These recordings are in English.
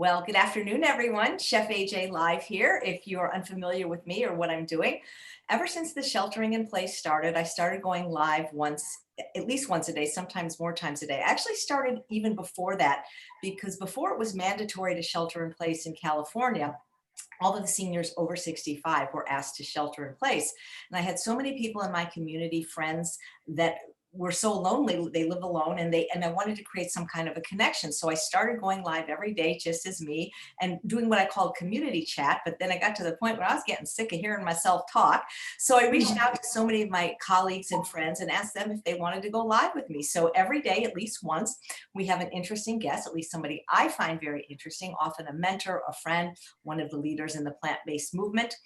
Well, good afternoon, everyone. Chef AJ live here. If you're unfamiliar with me or what I'm doing, ever since the sheltering in place started, I started going live at least once a day, sometimes more times a day. I actually started even before that because before it was mandatory to shelter in place in California, all of the seniors over 65 were asked to shelter in place. And I had so many people in my community, friends that were so lonely, they live alone, and I wanted to create some kind of a connection. So I started going live every day, just as me, and doing what I called community chat. But then I got to the point where I was getting sick of hearing myself talk. So I reached out to so many of my colleagues and friends and asked them if they wanted to go live with me. So every day, at least once, we have an interesting guest, at least somebody I find very interesting, often a mentor, a friend, one of the leaders in the plant-based movement.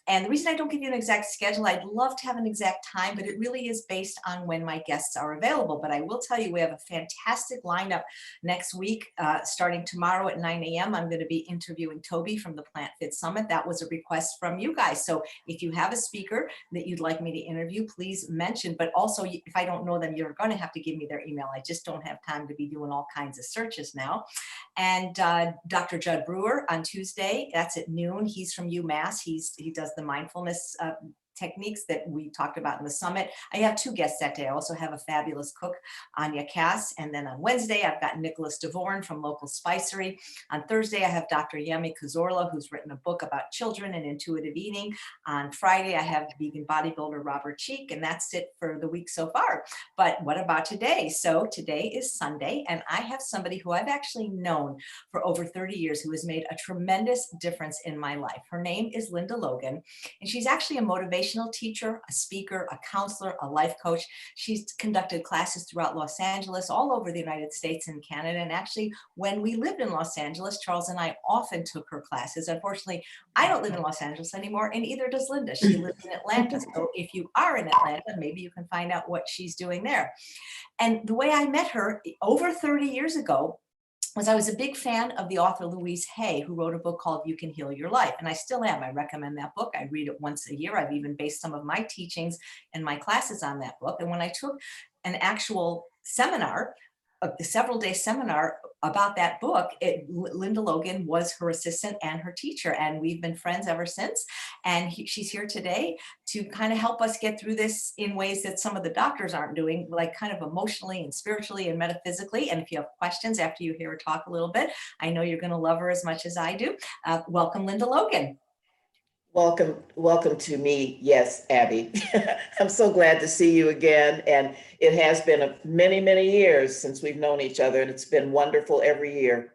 And the reason I don't give you an exact schedule, I'd love to have an exact time, but it really is based on when my guests are available. But I will tell you, we have a fantastic lineup next week. Starting tomorrow at 9 a.m., I'm going to be interviewing Toby from the Plant Fit Summit. That was a request from you guys. So if you have a speaker that you'd like me to interview, please mention. But also, if I don't know them, you're going to have to give me their email. I just don't have time to be doing all kinds of searches now. And Dr. Judd Brewer on Tuesday, that's at noon. He's from UMass. He does the mindfulness techniques that we talked about in the summit. I have two guests that day. I also have a fabulous cook, Anya Cass. And then on Wednesday, I've got Nicholas DeVorn from Local Spicery. On Thursday, I have Dr. Yemi Cazorla, who's written a book about children and intuitive eating. On Friday, I have vegan bodybuilder Robert Cheek, and that's it for the week so far. But what about today? So today is Sunday, and I have somebody who I've actually known for over 30 years who has made a tremendous difference in my life. Her name is Linda Logan, and she's actually a motivational teacher, a speaker, a counselor, a life coach. She's conducted classes throughout Los Angeles, all over the United States and Canada. And actually, when we lived in Los Angeles, Charles and I often took her classes. Unfortunately, I don't live in Los Angeles anymore, and either does Linda. She lives in Atlanta. So if you are in Atlanta, maybe you can find out what she's doing there. And the way I met her over 30 years ago was I was a big fan of the author Louise Hay, who wrote a book called You Can Heal Your Life. And I still am. I recommend that book. I read it once a year. I've even based some of my teachings and my classes on that book. And when I took an actual seminar, a several-day seminar about that book, Linda Logan was her assistant and her teacher, and we've been friends ever since. And she's here today to kind of help us get through this in ways that some of the doctors aren't doing, like kind of emotionally and spiritually and metaphysically. And if you have questions after you hear her talk a little bit, I know you're going to love her as much as I do. Welcome, Linda Logan. Welcome to me. Yes, Abby. I'm so glad to see you again. And it has been many, many years since we've known each other, and it's been wonderful every year.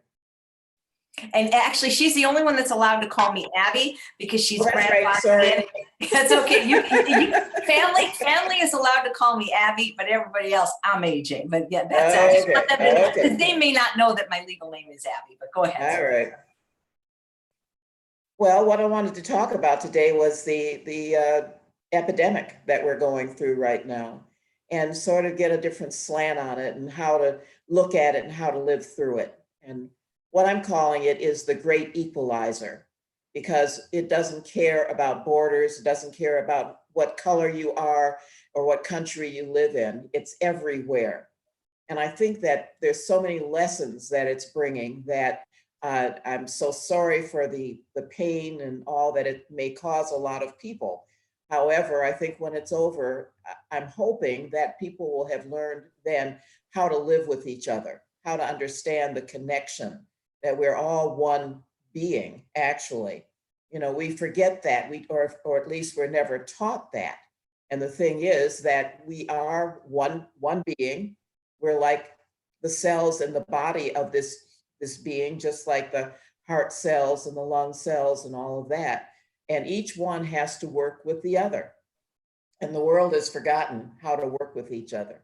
And actually, she's the only one that's allowed to call me Abby because she's grandfathered right, sorry. in. That's okay. Family is allowed to call me Abby, but everybody else, I'm AJ. But yeah, that's okay. Because they may not know that my legal name is Abby. But go ahead. All right. Well, what I wanted to talk about today was the epidemic that we're going through right now, and sort of get a different slant on it and how to look at it and how to live through it. And what I'm calling it is the great equalizer, because it doesn't care about borders, it doesn't care about what color you are or what country you live in. It's everywhere. And I think that there's so many lessons that it's bringing that I'm so sorry for the pain and all that it may cause a lot of people. However, I think when it's over, I'm hoping that people will have learned then how to live with each other, how to understand the connection, that we're all one being, actually. You know, we forget that, or at least we're never taught that. And the thing is that we are one being. We're like the cells in the body of this being, just like the heart cells and the lung cells and all of that. And each one has to work with the other. And the world has forgotten how to work with each other.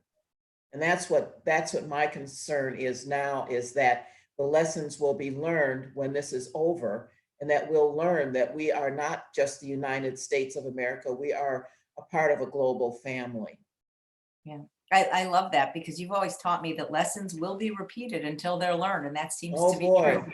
And that's what my concern is now, is that the lessons will be learned when this is over, and that we'll learn that we are not just the United States of America, we are a part of a global family. Yeah. I love that, because you've always taught me that lessons will be repeated until they're learned, and that seems to be true.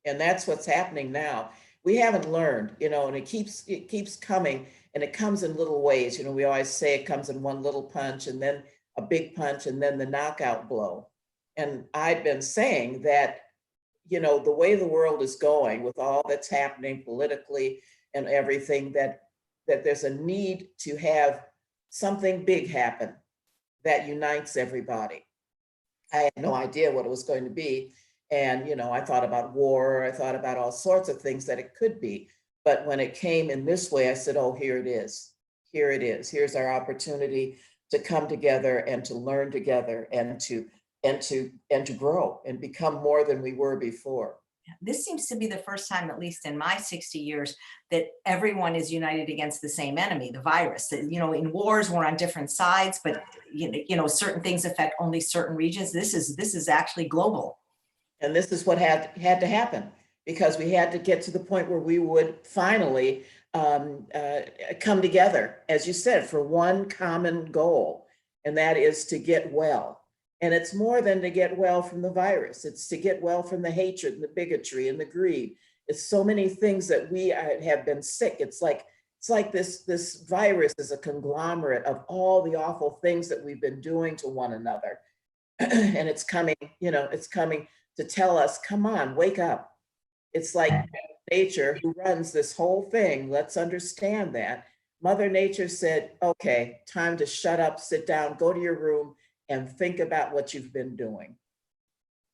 And that's what's happening now. We haven't learned, you know, and it keeps coming, and it comes in little ways. You know, we always say it comes in one little punch, and then a big punch, and then the knockout blow. And I've been saying that, you know, the way the world is going with all that's happening politically and everything, that there's a need to have something big happen that unites everybody. I had no idea what it was going to be. And, you know, I thought about war, I thought about all sorts of things that it could be. But when it came in this way, I said, oh, here it is. Here it is. Here's our opportunity to come together and to learn together and to grow and become more than we were before. This seems to be the first time, at least in my 60 years, that everyone is united against the same enemy, the virus. You know, in wars, we're on different sides, but you know, certain things affect only certain regions. This is actually global. And this is what had to happen, because we had to get to the point where we would finally come together, as you said, for one common goal, and that is to get well. And it's more than to get well from the virus. It's to get well from the hatred and the bigotry and the greed. It's so many things that we have been sick. It's like this virus is a conglomerate of all the awful things that we've been doing to one another. And it's coming, you know, it's coming to tell us, come on, wake up. It's like nature who runs this whole thing. Let's understand that. Mother Nature said, okay, time to shut up, sit down, go to your room, and think about what you've been doing.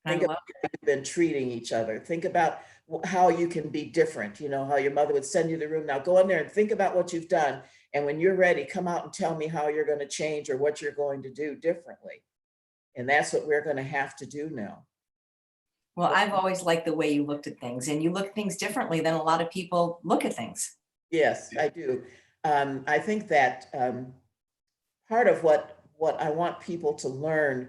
Think about how you've been treating each other. Think about how you can be different. You know, how your mother would send you to the room. Now go in there and think about what you've done. And when you're ready, come out and tell me how you're going to change or what you're going to do differently. And that's what we're going to have to do now. Well, I've always liked the way you looked at things, and you look at things differently than a lot of people look at things. Yes, I do. I think that part of what I want people to learn,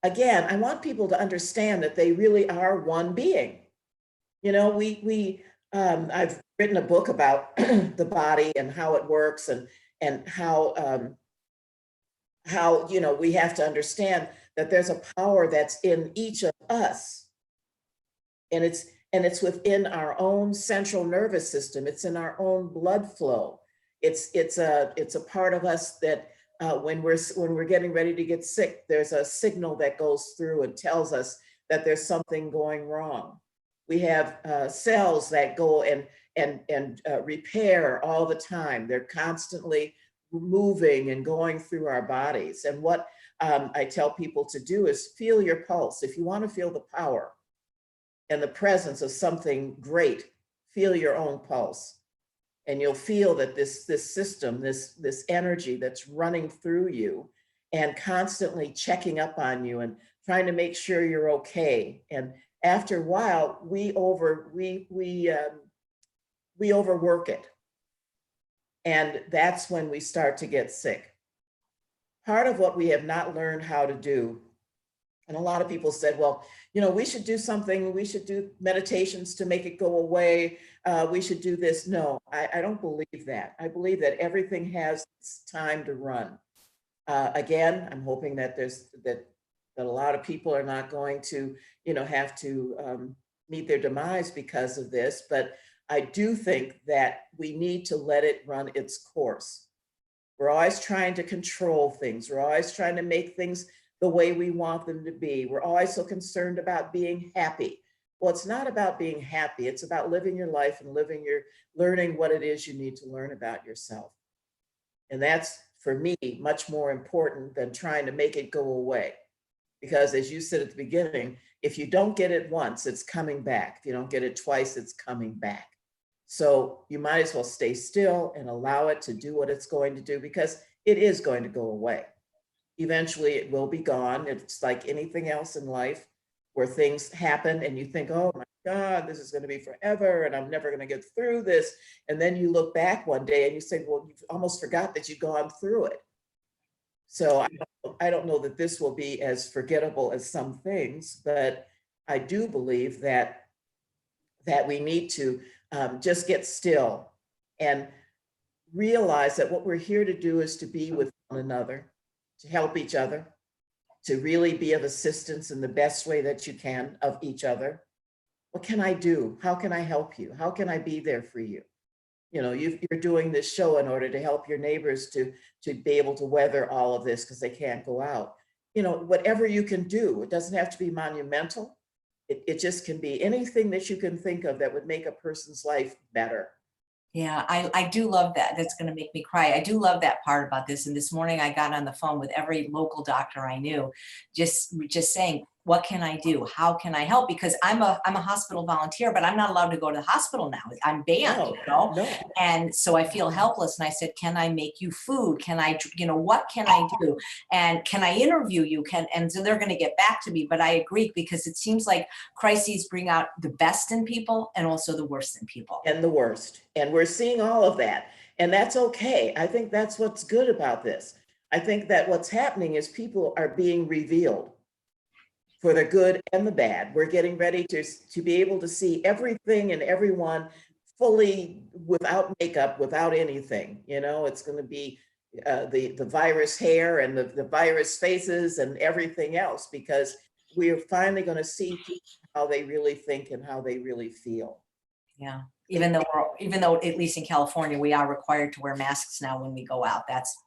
again, I want people to understand that they really are one being. You know, I've written a book about the body and how it works, and how you know, we have to understand that there's a power that's in each of us, and it's within our own central nervous system. It's in our own blood flow. It's a part of us that when we're getting ready to get sick, there's a signal that goes through and tells us that there's something going wrong. We have cells that go and repair all the time. They're constantly moving and going through our bodies. And what I tell people to do is feel your pulse. If you want to feel the power and the presence of something great, feel your own pulse. And you'll feel that this system, this energy that's running through you and constantly checking up on you and trying to make sure you're okay. And after a while, we overwork it. And that's when we start to get sick. Part of what we have not learned how to do, and a lot of people said, well, you know, we should do something, we should do meditations to make it go away. We should do this. No, I don't believe that. I believe that everything has its time to run. Again, I'm hoping that that a lot of people are not going to, you know, have to meet their demise because of this, but I do think that we need to let it run its course. We're always trying to control things. We're always trying to make things the way we want them to be. We're always so concerned about being happy. Well, it's not about being happy. It's about living your life and learning what it is you need to learn about yourself. And that's, for me, much more important than trying to make it go away. Because as you said at the beginning, if you don't get it once, it's coming back. If you don't get it twice, it's coming back. So you might as well stay still and allow it to do what it's going to do, because it is going to go away. Eventually it will be gone. It's like anything else in life where things happen and you think, oh my God, this is going to be forever and I'm never going to get through this. And then you look back one day and you say, well, you almost forgot that you'd gone through it. So I don't know that this will be as forgettable as some things, but I do believe that we need to just get still and realize that what we're here to do is to be with one another, to help each other, to really be of assistance in the best way that you can of each other. What can I do? How can I help you? How can I be there for you? You know, you're doing this show in order to help your neighbors to be able to weather all of this because they can't go out. You know, whatever you can do, it doesn't have to be monumental, It just can be anything that you can think of that would make a person's life better. Yeah, I do love that. That's going to make me cry. I do love that part about this. And this morning I got on the phone with every local doctor I knew, just saying, what can I do? How can I help? Because I'm a hospital volunteer, but I'm not allowed to go to the hospital now. I'm banned, No, you know? no. And so I feel helpless. And I said, can I make you food? Can I, what can I do? And can I interview you? And so they're going to get back to me. But I agree, because it seems like crises bring out the best in people and also the worst in people. And the worst. And we're seeing all of that. And that's okay. I think that's what's good about this. I think that what's happening is people are being revealed for the good and the bad. We're getting ready to be able to see everything and everyone fully, without makeup, without anything. It's going to be the virus hair and the virus faces and everything else, because we are finally going to see how they really think and how they really feel. Yeah. Even though at least in California, we are required to wear masks now when we go out. That's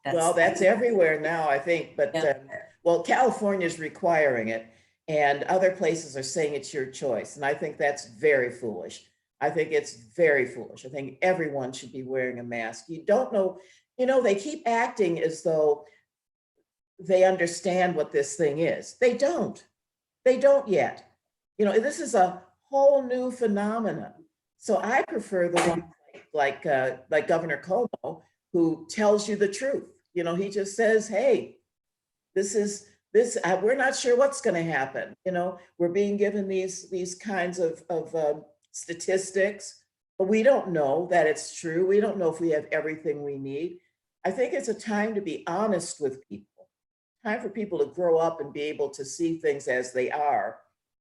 everywhere now, I think. But yeah. Well, California is requiring it, and other places are saying it's your choice. And I think that's very foolish. I think it's very foolish. I think everyone should be wearing a mask. You don't know, they keep acting as though they understand what this thing is. They don't. They don't yet. This is a whole new phenomenon. So I prefer the one like Governor Cuomo, who tells you the truth. He just says, hey, we're not sure what's going to happen. We're being given these kinds of statistics, but we don't know that it's true. We don't know if we have everything we need. I think it's a time to be honest with people, time for people to grow up and be able to see things as they are,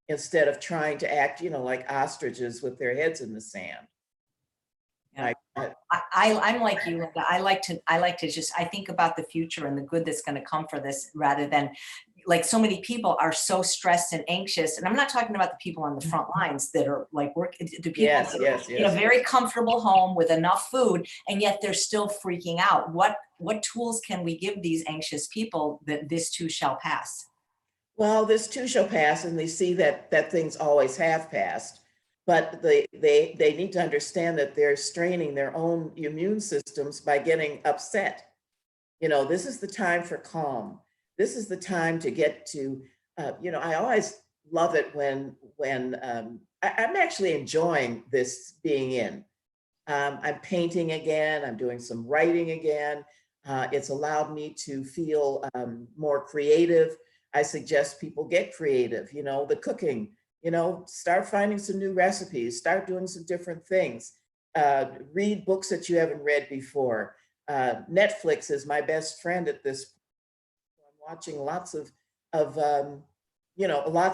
instead of trying to act, like ostriches with their heads in the sand. Yeah. I'm like you, Linda. I like to just, I think about the future and the good that's going to come for this, rather than, like, so many people are so stressed and anxious. And I'm not talking about the people on the front lines that are like the people Yes, that yes, are in a very comfortable home with enough food, and yet they're still freaking out. What tools can we give these anxious people that this too shall pass? Well, this too shall pass, and they see that things always have passed. But they need to understand that they're straining their own immune systems by getting upset. This is the time for calm. This is the time to get to, I always love it when I'm actually enjoying this being in. I'm painting again. I'm doing some writing again. It's allowed me to feel more creative. I suggest people get creative, the cooking, start finding some new recipes, start doing some different things, read books that you haven't read before. Netflix is my best friend at this point. I'm watching lots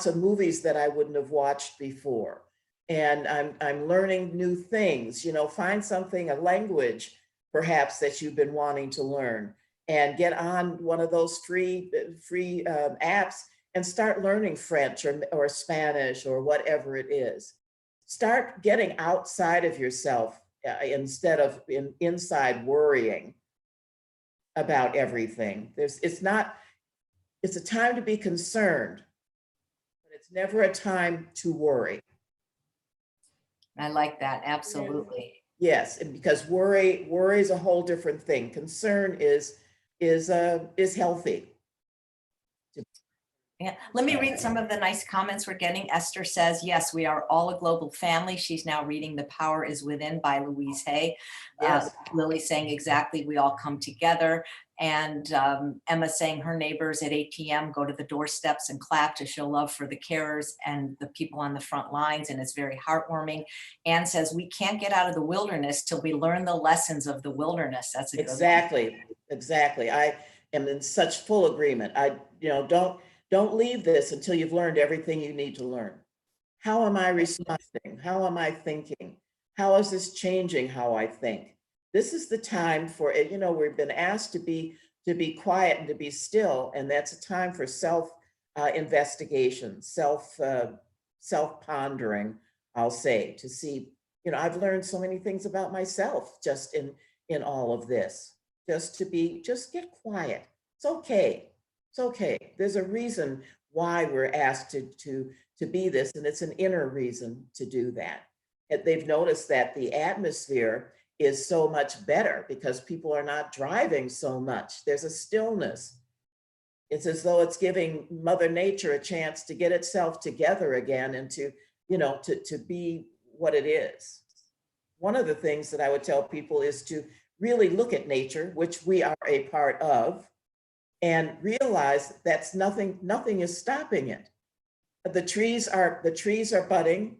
of movies that I wouldn't have watched before. And I'm learning new things, find something, a language perhaps that you've been wanting to learn, and get on one of those free apps and start learning French or Spanish or whatever it is. Start getting outside of yourself instead of inside worrying about everything. It's a time to be concerned, but it's never a time to worry. I like that. Absolutely. Yes, and because worry is a whole different thing. Concern is healthy. Yeah. Let me read some of the nice comments we're getting. Esther says, yes, we are all a global family. She's now reading The Power is Within by Louise Hay. Yes. Lily saying, exactly, we all come together. And Emma saying her neighbors at 8 p.m. go to the doorsteps and clap to show love for the carers and the people on the front lines. And it's very heartwarming. Anne says, we can't get out of the wilderness till we learn the lessons of the wilderness. That's a good Exactly. Exactly. I am in such full agreement. Don't leave this until you've learned everything you need to learn. How am I responding? How am I thinking? How is this changing how I think? This is the time for it. We've been asked to be quiet and to be still, and that's a time for self investigation, self pondering. I'll say, to see. I've learned so many things about myself just in all of this. Just get quiet. It's okay. It's okay. There's a reason why we're asked to to be this, and it's an inner reason to do that. And they've noticed that the atmosphere is so much better because people are not driving so much. There's a stillness. It's as though it's giving Mother Nature a chance to get itself together again and to, to be what it is. One of the things that I would tell people is to really look at nature, which we are a part of, and realize that's nothing is stopping it. The trees are budding.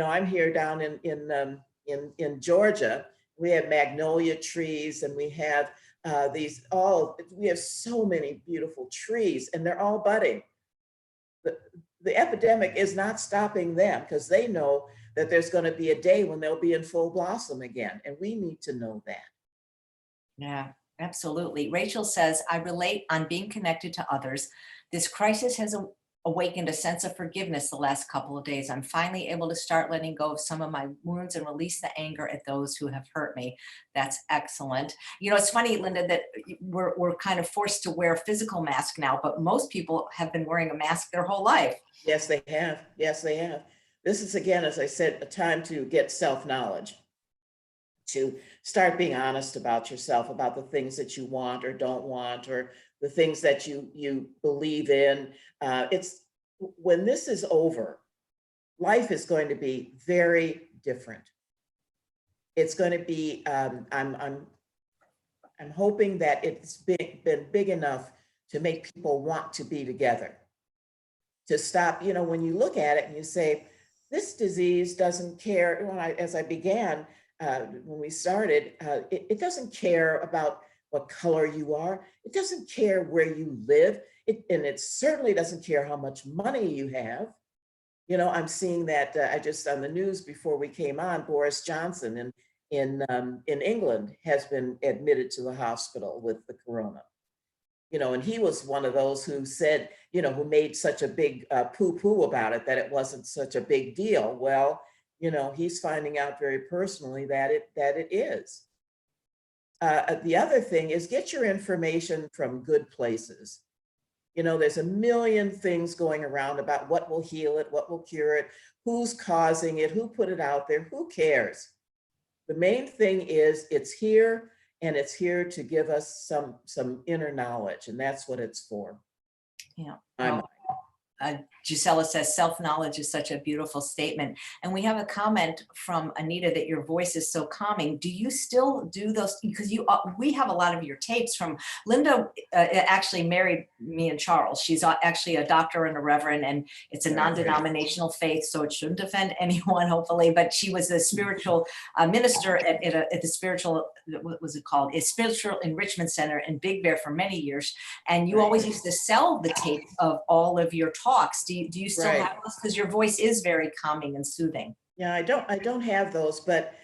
I'm here down in Georgia. We have magnolia trees, and we have we have so many beautiful trees, and they're all budding. The epidemic is not stopping them because they know that there's going to be a day when they'll be in full blossom again, and we need to know that. Yeah, absolutely. Rachel says, I relate on being connected to others. This crisis has awakened a sense of forgiveness the last couple of days. I'm finally able to start letting go of some of my wounds and release the anger at those who have hurt me. That's excellent. It's funny, Linda, that we're kind of forced to wear a physical mask now, but most people have been wearing a mask their whole life. Yes, they have. Yes, they have. This is, again, as I said, a time to get self-knowledge, to start being honest about yourself, about the things that you want or don't want, or the things that you believe in. It's when this is over, life is going to be very different. It's going to be, I'm hoping that it's been big enough to make people want to be together, to stop, when you look at it and you say, this disease doesn't care. As I began, when we started, it doesn't care about what color you are. It doesn't care where you live. And it certainly doesn't care how much money you have. I'm seeing that I just on the news before we came on, Boris Johnson in England has been admitted to the hospital with the corona. And he was one of those who said, who made such a big poo-poo about it, that it wasn't such a big deal. Well, he's finding out very personally that it is. The other thing is get your information from good places. There's a million things going around about what will heal it, what will cure it, who's causing it, who put it out there, who cares? The main thing is it's here, and it's here to give us some inner knowledge, and that's what it's for. Yeah. Gisela says self-knowledge is such a beautiful statement. And we have a comment from Anita that your voice is so calming. Do you still do those? Because we have a lot of your tapes from Linda. Actually married me and Charles. She's actually a doctor and a reverend, and it's a non-denominational faith, so it shouldn't offend anyone, hopefully. But she was a spiritual minister at the spiritual, what was it called? A Spiritual Enrichment Center in Big Bear for many years. And you always used to sell the tapes of all of your talks. Do you still have those? Because your voice is very calming and soothing. Yeah, I don't have those, but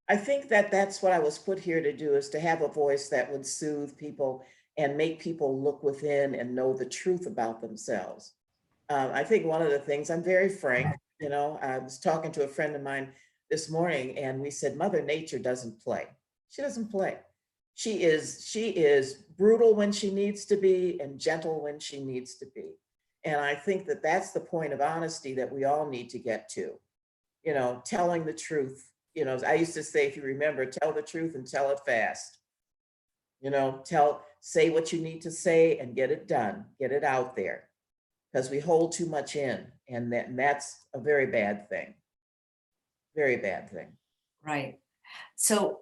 I think that that's what I was put here to do, is to have a voice that would soothe people and make people look within and know the truth about themselves. I think one of the things, I'm very frank, I was talking to a friend of mine this morning, and we said, Mother Nature doesn't play. She doesn't play. She is brutal when she needs to be and gentle when she needs to be. And I think that that's the point of honesty that we all need to get to, telling the truth. I used to say, if you remember, tell the truth and tell it fast. Say what you need to say and get it done, get it out there, because we hold too much in, and that's a very bad thing. Very bad thing. Right. So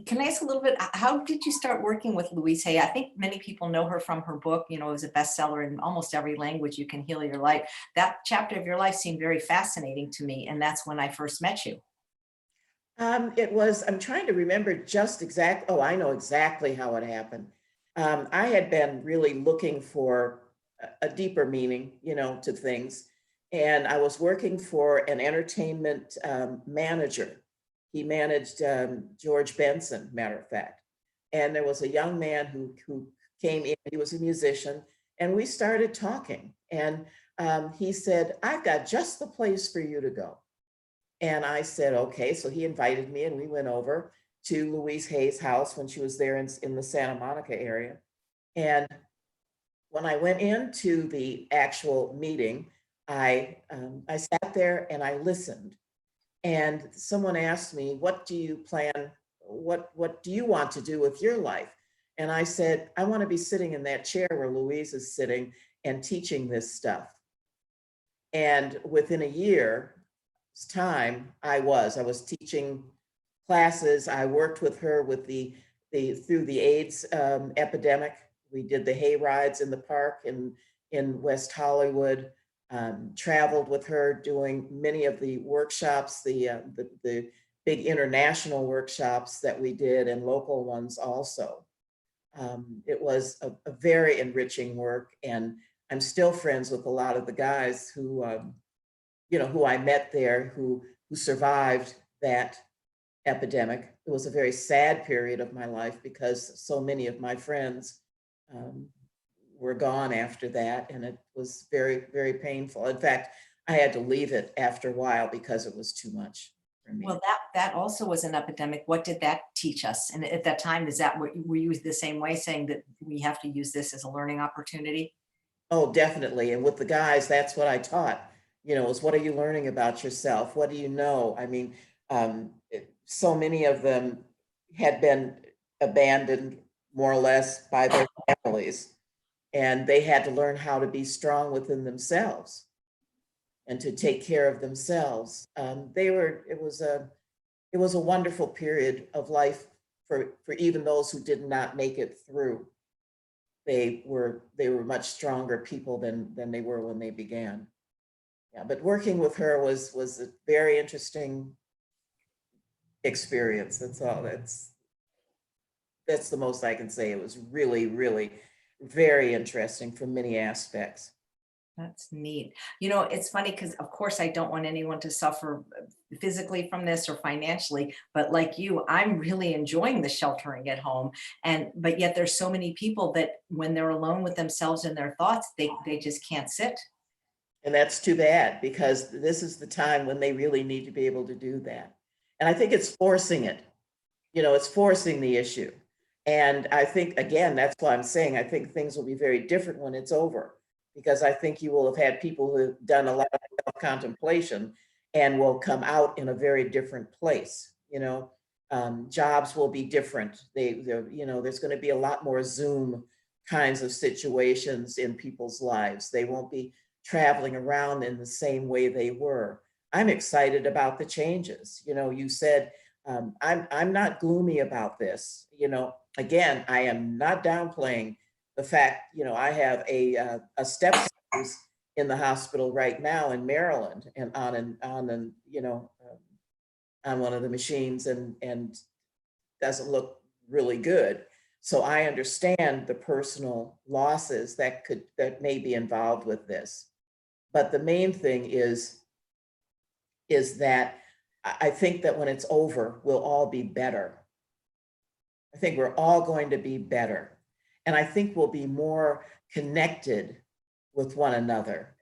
can I ask a little bit, how did you start working with Louise Hay? I think many people know her from her book. It was a bestseller in almost every language. You Can Heal Your Life. That chapter of your life seemed very fascinating to me. And that's when I first met you. I'm trying to remember just exactly. Oh, I know exactly how it happened. I had been really looking for a deeper meaning, to things. And I was working for an entertainment manager. He managed George Benson, matter of fact. And there was a young man who came in, he was a musician, and we started talking. And he said, I've got just the place for you to go. And I said, okay. So he invited me, and we went over to Louise Hay's house when she was there in the Santa Monica area. And when I went into the actual meeting, I sat there and I listened. And someone asked me, what do you plan? What do you want to do with your life? And I said, I want to be sitting in that chair where Louise is sitting and teaching this stuff. And within a year's time, I was teaching classes. I worked with her with through the AIDS epidemic. We did the hay rides in the park in West Hollywood. Traveled with her doing many of the workshops, the big international workshops that we did, and local ones also. It was a very enriching work, and I'm still friends with a lot of the guys who, who I met there, who survived that epidemic. It was a very sad period of my life because so many of my friends were gone after that, and it was very, very painful. In fact, I had to leave it after a while because it was too much for me. Well, that also was an epidemic. What did that teach us? And at that time, were you the same way, saying that we have to use this as a learning opportunity? Oh, definitely. And with the guys, that's what I taught, is what are you learning about yourself? What do you know? I mean, so many of them had been abandoned more or less by their families, and they had to learn how to be strong within themselves and to take care of themselves. It was a wonderful period of life for even those who did not make it through. They were much stronger people than they were when they began. Yeah, but working with her was a very interesting experience. That's all. That's the most I can say. It was really, really very interesting from many aspects. That's neat. It's funny because, of course, I don't want anyone to suffer physically from this or financially, but like you, I'm really enjoying the sheltering at home. But yet there's so many people that when they're alone with themselves and their thoughts, they just can't sit. And that's too bad because this is the time when they really need to be able to do that. And I think it's forcing it. It's forcing the issue. And I think, again, that's why I'm saying I think things will be very different when it's over, because I think you will have had people who've done a lot of self-contemplation and will come out in a very different place. Jobs will be different. There's going to be a lot more Zoom kinds of situations in people's lives. They won't be traveling around in the same way they were. I'm excited about the changes. You said, I'm not gloomy about this. Again, I am not downplaying the fact, I have a stepson who's in the hospital right now in Maryland and on one of the machines and doesn't look really good. So I understand the personal losses that may be involved with this. But the main thing is that I think that when it's over, we'll all be better. I think we're all going to be better. And I think we'll be more connected with one another.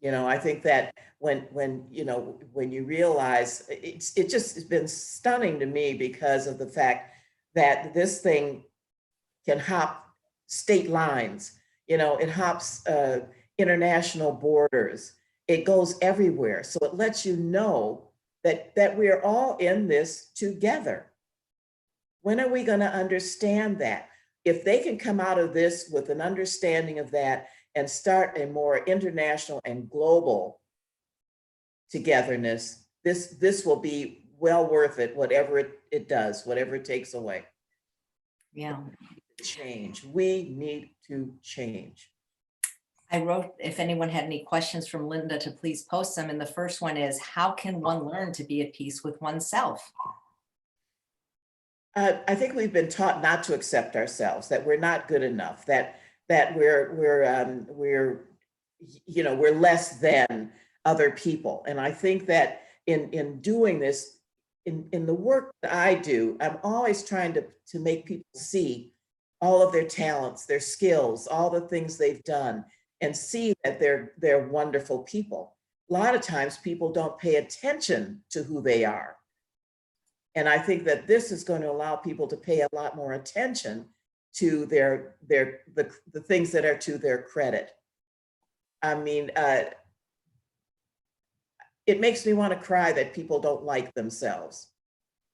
I think that when you realize it just has been stunning to me because of the fact that this thing can hop state lines, it hops international borders. It goes everywhere. So it lets you know that we're all in this together. When are we going to understand that? If they can come out of this with an understanding of that and start a more international and global togetherness, this will be well worth it, whatever it does, whatever it takes away. Yeah. Change. We need to change. I wrote, if anyone had any questions from Linda, to please post them. And the first one is, how can one learn to be at peace with oneself? I think we've been taught not to accept ourselves, that we're not good enough, that we're less than other people. And I think that in doing this, in the work that I do, I'm always trying to make people see all of their talents, their skills, all the things they've done, and see that they're wonderful people. A lot of times people don't pay attention to who they are. And I think that this is going to allow people to pay a lot more attention to the things that are to their credit. I mean, it makes me want to cry that people don't like themselves.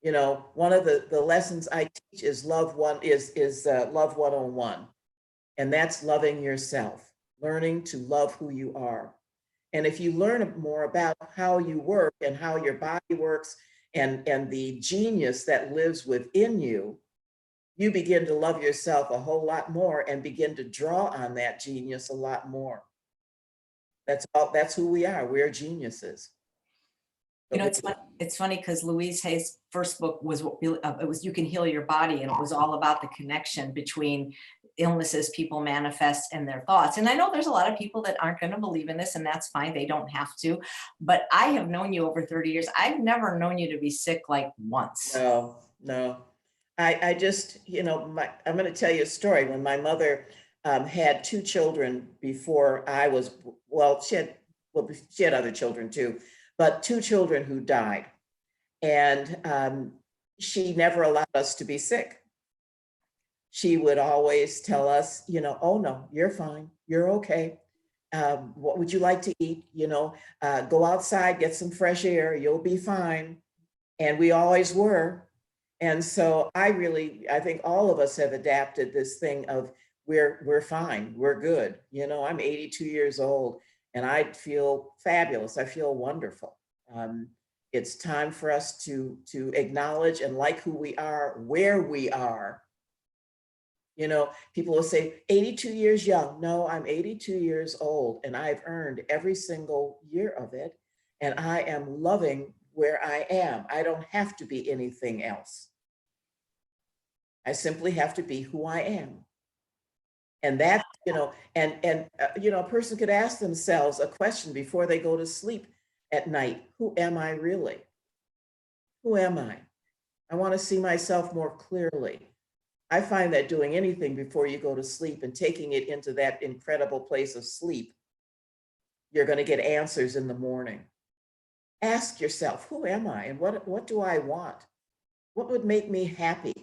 You know, one of the lessons I teach is love 101, and that's loving yourself, learning to love who you are. And if you learn more about how you work and how your body works and the genius that lives within you, you begin to love yourself a whole lot more and begin to draw on that genius a lot more. That's who we are. We're geniuses. You know, it's funny because Louise Hay's first book was it was You Can Heal Your Body, and it was all about the connection between illnesses people manifest and their thoughts. And I know there's a lot of people that aren't going to believe in this, and that's fine. They don't have to. But I have known you over 30 years. I've never known you to be sick like once. No, no. I just, you know, I'm going to tell you a story. When my mother had two children before I was, well, she had other children too, but two children who died. And she never allowed us to be sick. She would always tell us, you know, oh no, you're fine, you're okay. What would you like to eat? You know, go outside, get some fresh air, you'll be fine. And we always were. And so I think all of us have adapted this thing of we're fine, we're good. You know, I'm 82 years old and I feel fabulous. I feel wonderful. It's time for us to acknowledge and like who we are, where we are. You know, people will say 82 years young. No, I'm 82 years old and I've earned every single year of it. And I am loving where I am. I don't have to be anything else. I simply have to be who I am. And that, you know, you know, a person could ask themselves a question before they go to sleep at night. Who am I really? Who am I? I want to see myself more clearly. I find that doing anything before you go to sleep and taking it into that incredible place of sleep, you're going to get answers in the morning. Ask yourself, who am I and what do I want? What would make me happy?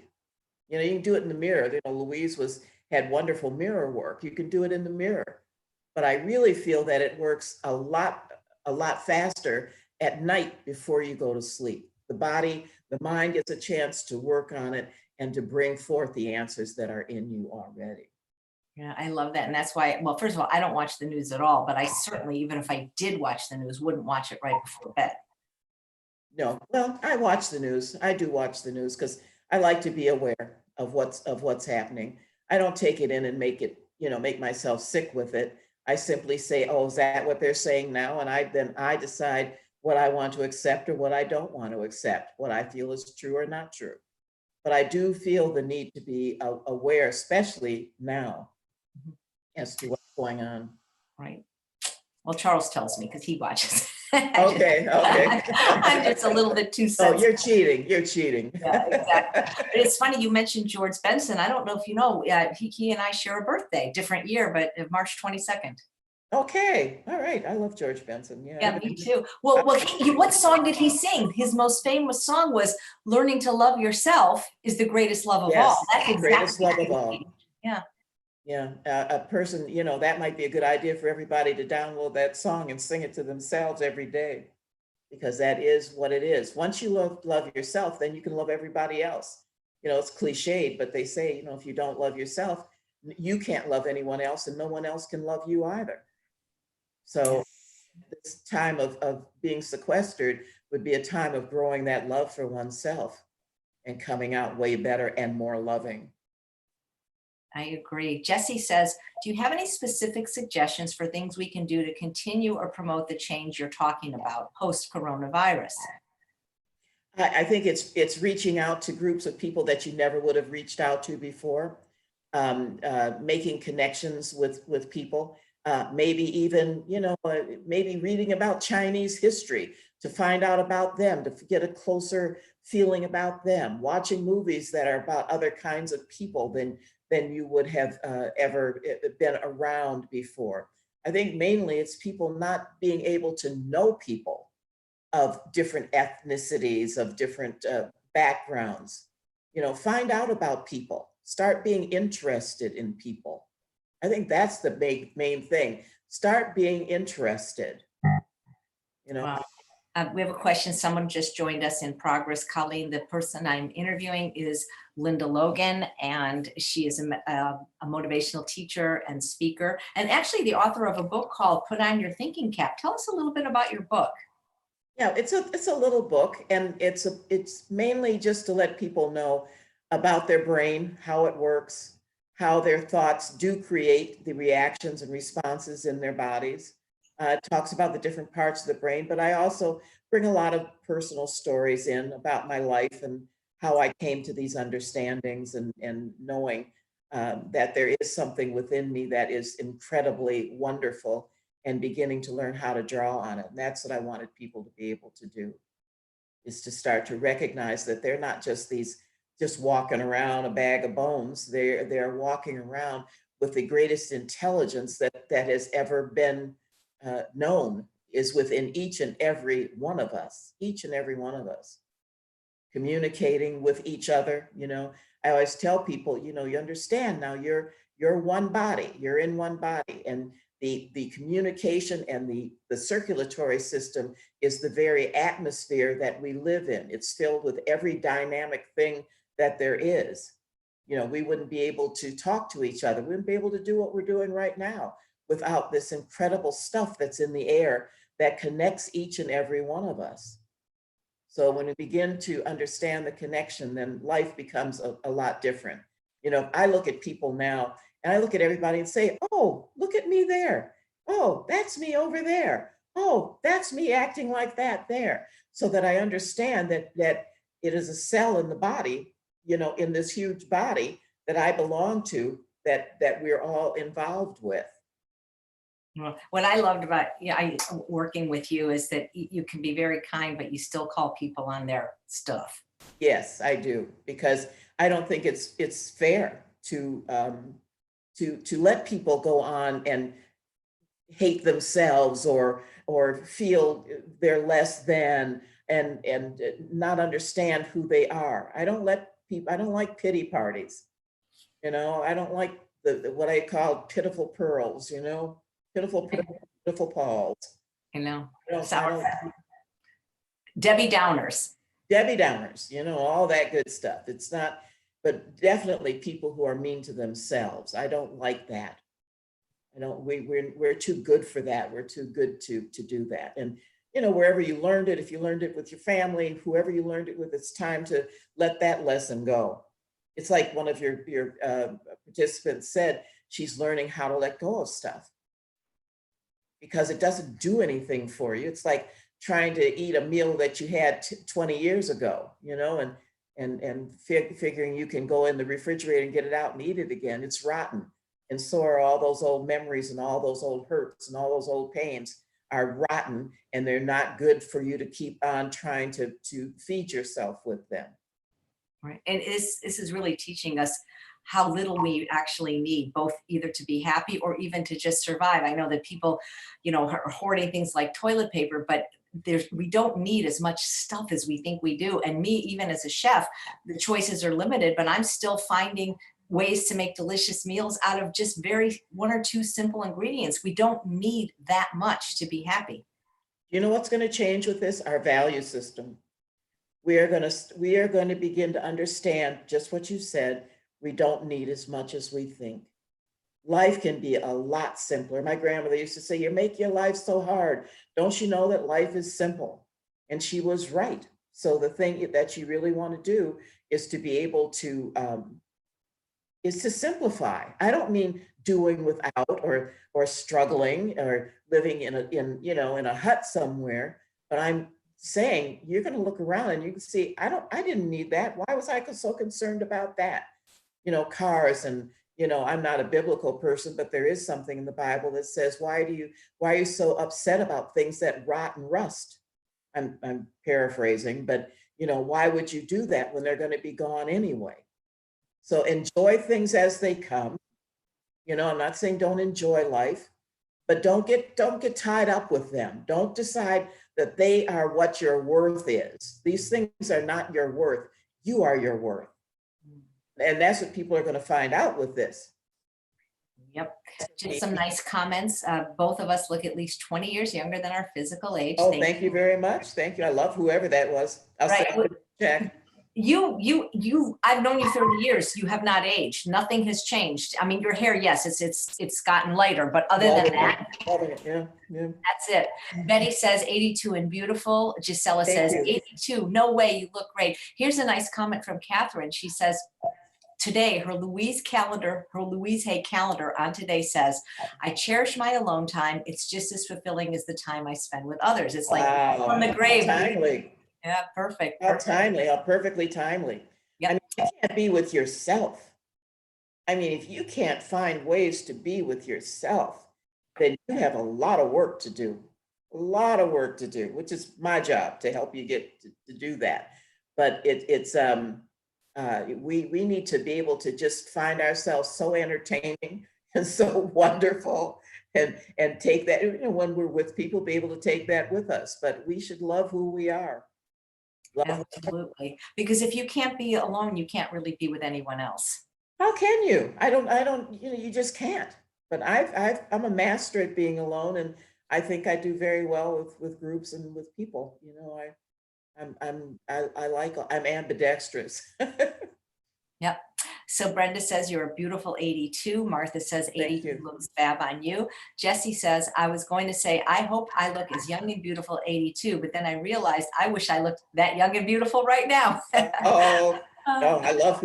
You know, you can do it in the mirror. You know, Louise had wonderful mirror work. You can do it in the mirror. But I really feel that it works a lot faster at night before you go to sleep. The body, the mind gets a chance to work on it and to bring forth the answers that are in you already. Yeah, I love that. And that's why, well, first of all, I don't watch the news at all, but I certainly, even if I did watch the news, wouldn't watch it right before bed. No, well, I watch the news. I do watch the news because I like to be aware of what's happening. I don't take it in and make it, you know, make myself sick with it. I simply say, oh, is that what they're saying now? And then I decide what I want to accept or what I don't want to accept, what I feel is true or not true. But I do feel the need to be aware, especially now, as to what's going on. Right. Well, Charles tells me because he watches. Okay. I'm just a little bit too sensitive. Oh, you're cheating. You're cheating. Yeah, exactly. But it's funny you mentioned George Benson. I don't know if you know, he and I share a birthday, different year, but March 22nd. Okay. All right. I love George Benson. Yeah. Yeah, me too. Well, what song did he sing? His most famous song was "Learning to Love Yourself is the greatest love of all." That's exactly greatest love of all. Yeah. Yeah. A person, you know, that might be a good idea for everybody to download that song and sing it to themselves every day, because that is what it is. Once you love yourself, then you can love everybody else. You know, it's cliched, but they say, you know, if you don't love yourself, you can't love anyone else and no one else can love you either. So this time of being sequestered would be a time of growing that love for oneself and coming out way better and more loving. I agree. Jesse says, do you have any specific suggestions for things we can do to continue or promote the change you're talking about post-coronavirus? I think it's reaching out to groups of people that you never would have reached out to before, making connections with people. Maybe even, you know, maybe reading about Chinese history to find out about them, to get a closer feeling about them, watching movies that are about other kinds of people than you would have ever been around before. I think mainly it's people not being able to know people of different ethnicities, of different backgrounds. You know, find out about people, start being interested in people. I think that's the main thing. start being interested, you know. Wow. We have a question. Someone just joined us in progress. Colleen, the person I'm interviewing is Linda Logan, and she is a motivational teacher and speaker, and actually the author of a book called Put On Your Thinking Cap. Tell us a little bit about your book. Yeah, it's a little book, and it's mainly just to let people know about their brain, how it works, how their thoughts do create the reactions and responses in their bodies. It talks about the different parts of the brain, but I also bring a lot of personal stories in about my life and how I came to these understandings, and knowing that there is something within me that is incredibly wonderful, and beginning to learn how to draw on it. And that's what I wanted people to be able to do, is to start to recognize that they're not just walking around a bag of bones. They're walking around with the greatest intelligence that has ever been known, is within each and every one of us, each and every one of us, communicating with each other. I always tell people, you understand now, you're one body, you're in one body, and the communication and the circulatory system is the very atmosphere that we live in. It's filled with every dynamic thing that there is. We wouldn't be able to talk to each other. We wouldn't be able to do what we're doing right now without this incredible stuff that's in the air that connects each and every one of us. So when we begin to understand the connection, then life becomes a lot different. I look at people now, and I look at everybody and say, oh, look at me there. Oh, that's me over there. Oh, that's me acting like that there. So that I understand that it is a cell in the body, in this huge body that I belong to, that we're all involved with. Well, what I loved about working with you is that you can be very kind, but you still call people on their stuff. Yes, I do, because I don't think it's fair to let people go on and hate themselves, or feel they're less than, and not understand who they are. I don't like pity parties. I don't like what I call pitiful pearls, pitiful Pauls. I know. I don't Debbie Downers. Debbie Downers, all that good stuff. It's not, but definitely people who are mean to themselves. I don't like that. We're too good for that. We're too good to do that. And wherever you learned it, if you learned it with your family, whoever you learned it with, it's time to let that lesson go. It's like one of your participants said, she's learning how to let go of stuff, because it doesn't do anything for you. It's like trying to eat a meal that you had 20 years ago, and figuring you can go in the refrigerator and get it out and eat it again. It's rotten. And so are all those old memories, and all those old hurts, and all those old pains are rotten, and they're not good for you to keep on trying to feed yourself with them. Right. And this is really teaching us how little we actually need, both either to be happy or even to just survive. I know that people, are hoarding things like toilet paper, but we don't need as much stuff as we think we do. And me, even as a chef, the choices are limited, but I'm still finding ways to make delicious meals out of just one or two simple ingredients. We don't need that much to be happy. You know what's going to change with this? Our value system. We are going to begin to understand just what you said. We don't need as much as we think. Life can be a lot simpler. My grandmother used to say, you make your life so hard. Don't you know that life is simple? And she was right. So the thing that you really want to do is to be able to simplify. I don't mean doing without, or struggling, or living in a hut somewhere, but I'm saying you're going to look around and you can see, I didn't need that. Why was I so concerned about that? Cars, and I'm not a biblical person, but there is something in the Bible that says, why are you so upset about things that rot and rust? I'm paraphrasing, but why would you do that when they're going to be gone anyway? So enjoy things as they come. I'm not saying don't enjoy life, but don't get tied up with them. Don't decide that they are what your worth is. These things are not your worth. You are your worth. And that's what people are going to find out with this. Yep. Just some nice comments. Both of us look at least 20 years younger than our physical age. Oh, thank you very much. Thank you. I love whoever that was. I'll Right. send you a check. I've known you 30 years. You have not aged. Nothing has changed. I mean, your hair, yes, it's gotten lighter, but other than that, Yeah, yeah. that's it. Betty says 82 and beautiful. Gisela says 82. No way, you look great. Here's a nice comment from Catherine. She says, today, her Louise Hay calendar on today says, I cherish my alone time. It's just as fulfilling as the time I spend with others. It's like from the grave. Timely. Yeah, perfect. How timely, how perfectly timely. Yep. I mean, you can't be with yourself. I mean, if you can't find ways to be with yourself, then you have a lot of work to do. A lot of work to do, which is my job to help you get to do that. But we need to be able to just find ourselves so entertaining and so wonderful, and take that, you know, when we're with people, be able to take that with us. But we should love who we are. Absolutely. Because if you can't be alone, you can't really be with anyone else. How can you? I don't, you know, you just can't. But I'm a master at being alone, and I think I do very well with groups and with people. You know, I'm ambidextrous. Yep. So Brenda says you're a beautiful 82. Martha says 82 looks fab on you. Jessie says, I was going to say, I hope I look as young and beautiful 82, but then I realized I wish I looked that young and beautiful right now. Oh, no, I love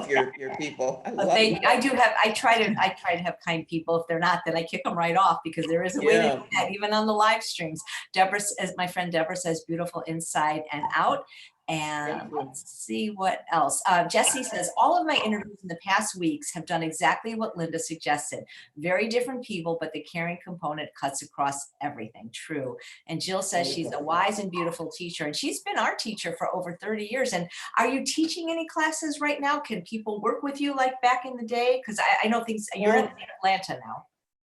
your people. I try to have kind people. If they're not, then I kick them right off, because there is a way to do that, even on the live streams. Deborah, as my friend Deborah says, beautiful inside and out. And let's see what else. Jessie says, all of my interviews in the past weeks have done exactly what Linda suggested. Very different people, but the caring component cuts across everything. True. And Jill says she's a wise and beautiful teacher, and she's been our teacher for over 30 years. And are you teaching any classes right now? Can people work with you like back in the day? Because I know things, you're in Atlanta now.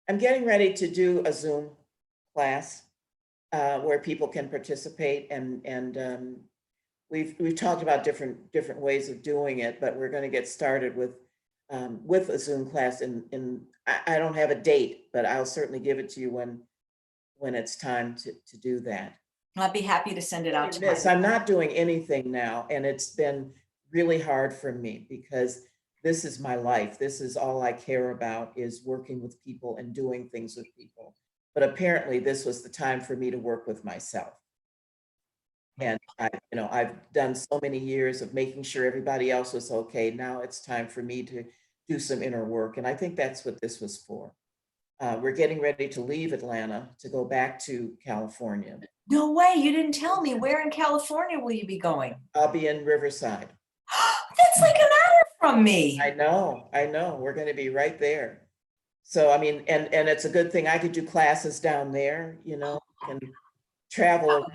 I'm getting ready to do a Zoom class where people can participate, and we've talked about different ways of doing it, but we're going to get started with a Zoom class. I don't have a date, but I'll certainly give it to you when it's time to do that. I'd be happy to send it out to you. I'm not doing anything now, and it's been really hard for me because this is my life. This is all I care about, is working with people and doing things with people. But apparently this was the time for me to work with myself. And I've done so many years of making sure everybody else was okay. Now it's time for me to do some inner work. And I think that's what this was for. We're getting ready to leave Atlanta to go back to California. No way, you didn't tell me. Where in California will you be going? I'll be in Riverside. That's like an hour from me. I know. We're going to be right there. So, I mean, and it's a good thing I could do classes down there, and travel around.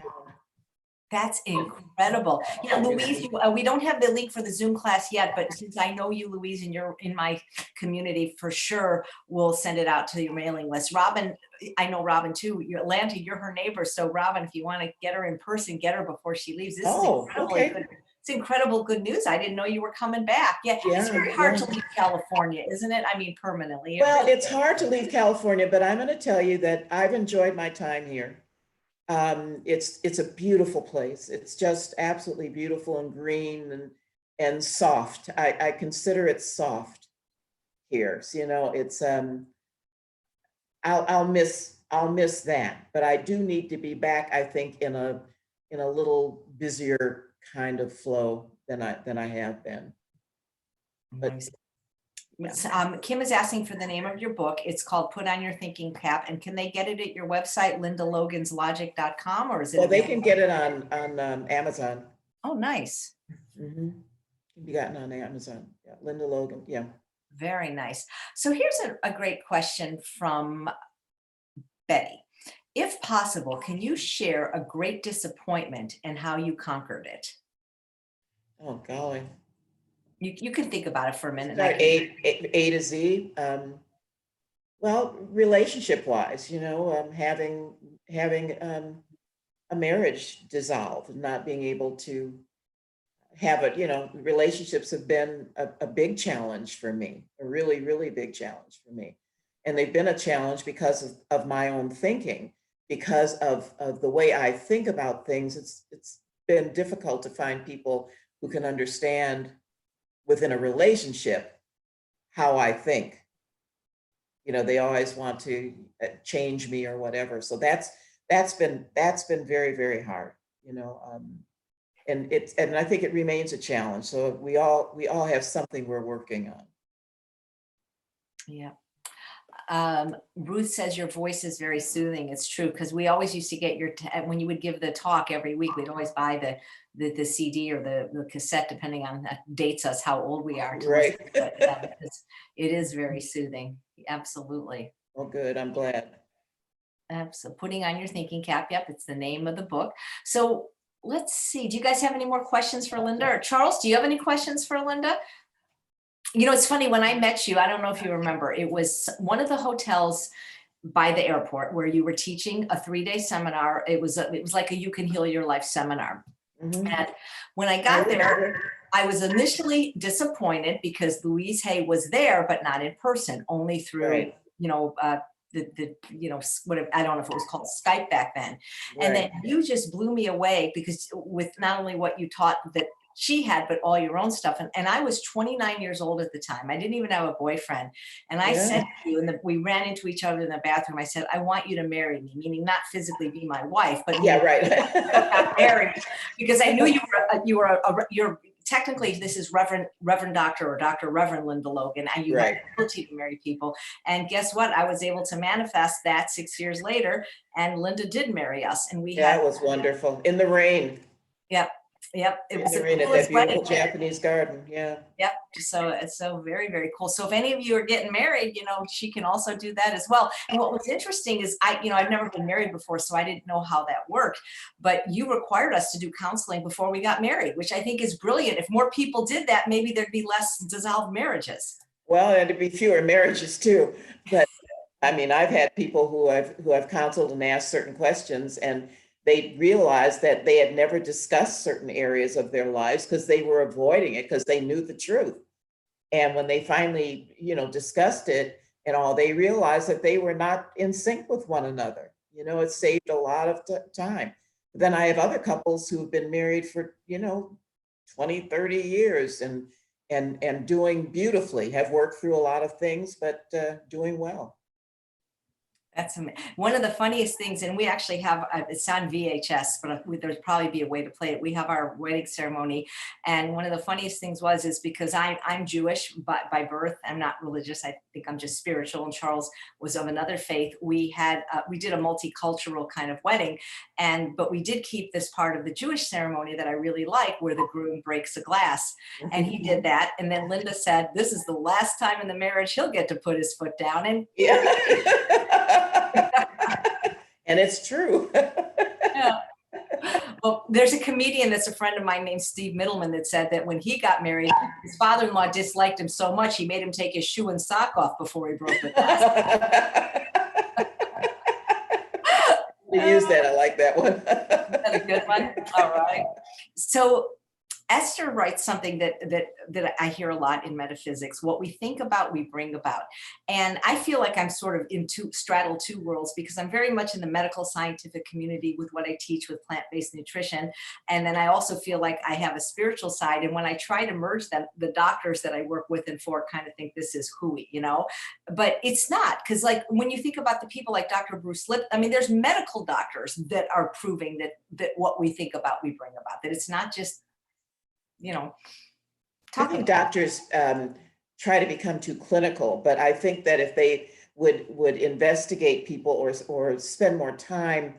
That's incredible. Yeah, Louise, we don't have the link for the Zoom class yet, but since I know you, Louise, and you're in my community, for sure, we'll send it out to your mailing list. Robin, I know Robin too. You're Atlanta, you're her neighbor. So Robin, if you want to get her in person, get her before she leaves. This is incredibly good. It's incredible good news. I didn't know you were coming back. Yeah, it's very hard to leave California, isn't it? I mean, permanently. Well, it's hard to leave California, but I'm going to tell you that I've enjoyed my time here. It's a beautiful place. It's just absolutely beautiful and green and soft. I consider it soft here. So, it's I'll miss that, but I do need to be back, I think, in a little busier kind of flow than I have been. But Kim is asking for the name of your book. It's called Put On Your Thinking Cap. And can they get it at your website, lindaloganslogic.com, or is it? Well, they can get it on Amazon. Oh, nice. Mm-hmm. Can be gotten on Amazon. Yeah, Linda Logan. Yeah. Very nice. So here's a great question from Betty. If possible, can you share a great disappointment and how you conquered it? Oh, golly. You can think about it for a minute. A to Z. Well, relationship-wise, having a marriage dissolve and not being able to have a, relationships have been a big challenge for me, a really, really big challenge for me. And they've been a challenge because of my own thinking, because of the way I think about things. It's been difficult to find people who can understand within a relationship how I think. They always want to change me or whatever. So that's been very, very hard, and I think it remains a challenge. So we all have something we're working on. Yeah. Ruth says your voice is very soothing. It's true, because we always used to get when you would give the talk every week, we'd always buy the CD or the cassette, depending on that dates us how old we are. Right. It is very soothing. Absolutely. Oh, good. I'm glad. So putting on your thinking cap. Yep, it's the name of the book. So let's see. Do you guys have any more questions for Linda? Or Charles, do you have any questions for Linda? It's funny, when I met you, I don't know if you remember, it was one of the hotels by the airport where you were teaching a 3-day seminar. It was like a You Can Heal Your Life seminar. Mm-hmm. And when I got there, I was initially disappointed because Louise Hay was there, but not in person, only through, right. I don't know if it was called Skype back then. Right. And then you just blew me away, because with not only what you taught that she had, but all your own stuff. And I was 29 years old at the time. I didn't even have a boyfriend. And I said to you, and we ran into each other in the bathroom. I said, I want you to marry me, meaning not physically be my wife, but got married, because I knew you're technically, this is Reverend Dr. or Dr. Reverend Linda Logan, and you have the ability to marry people. And guess what? I was able to manifest that 6 years later, and Linda did marry us. And that was wonderful, in the rain. Yep. It was at that beautiful Japanese garden. Yeah. Yep. So it's so very, very cool. So if any of you are getting married, she can also do that as well. And what was interesting is I've never been married before, so I didn't know how that worked. But you required us to do counseling before we got married, which I think is brilliant. If more people did that, maybe there'd be less dissolved marriages. Well, and there'd be fewer marriages too. But I mean, I've had people who I've counseled and asked certain questions, and they realized that they had never discussed certain areas of their lives because they were avoiding it, because they knew the truth. And when they finally, discussed it and all, they realized that they were not in sync with one another. It saved a lot of time. Then I have other couples who've been married for, 20, 30 years and doing beautifully, have worked through a lot of things, but doing well. That's one of the funniest things, and we actually have, it's on VHS, but there's probably be a way to play it. We have our wedding ceremony, and one of the funniest things is because I'm Jewish by birth. I'm not religious. I think I'm just spiritual, and Charles was of another faith. We did a multicultural kind of wedding, but we did keep this part of the Jewish ceremony that I really like, where the groom breaks a glass, and he did that. And then Linda said, "This is the last time in the marriage he'll get to put his foot down." And and it's true. Yeah. Well, there's a comedian that's a friend of mine named Steve Middleman that said that when he got married, his father-in-law disliked him so much he made him take his shoe and sock off before he broke the glass. You use that. I like that one. Is that a good one? All right. So Esther writes something that I hear a lot in metaphysics. What we think about, we bring about. And I feel like I'm sort of straddle two worlds, because I'm very much in the medical scientific community with what I teach with plant-based nutrition. And then I also feel like I have a spiritual side. And when I try to merge them, the doctors that I work with and for kind of think this is hooey, but it's not. Because like when you think about the people like Dr. Bruce Lip, I mean, there's medical doctors that are proving that what we think about, we bring about, that it's not just, I think doctors try to become too clinical, but I think that if they would investigate people or spend more time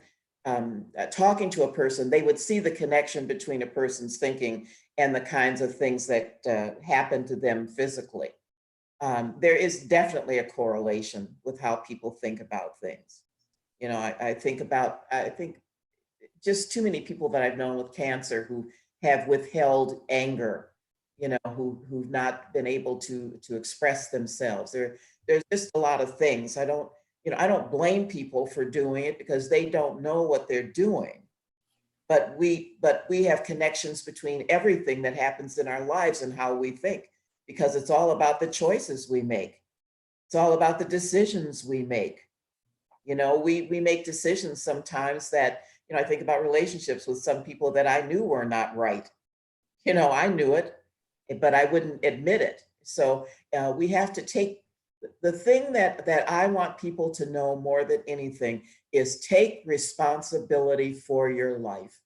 talking to a person, they would see the connection between a person's thinking and the kinds of things that happen to them physically. There is definitely a correlation with how people think about things. I think just too many people that I've known with cancer who have withheld anger, who've not been able to express themselves. There's just a lot of things. I don't blame people for doing it, because they don't know what they're doing. but we have connections between everything that happens in our lives and how we think, because it's all about the choices we make. It's all about the decisions we make. You know, we make decisions sometimes that, you know, I think about relationships with some people that I knew were not right. You know, I knew it, but I wouldn't admit it. So we have to take the thing that I want people to know more than anything is take responsibility for your life.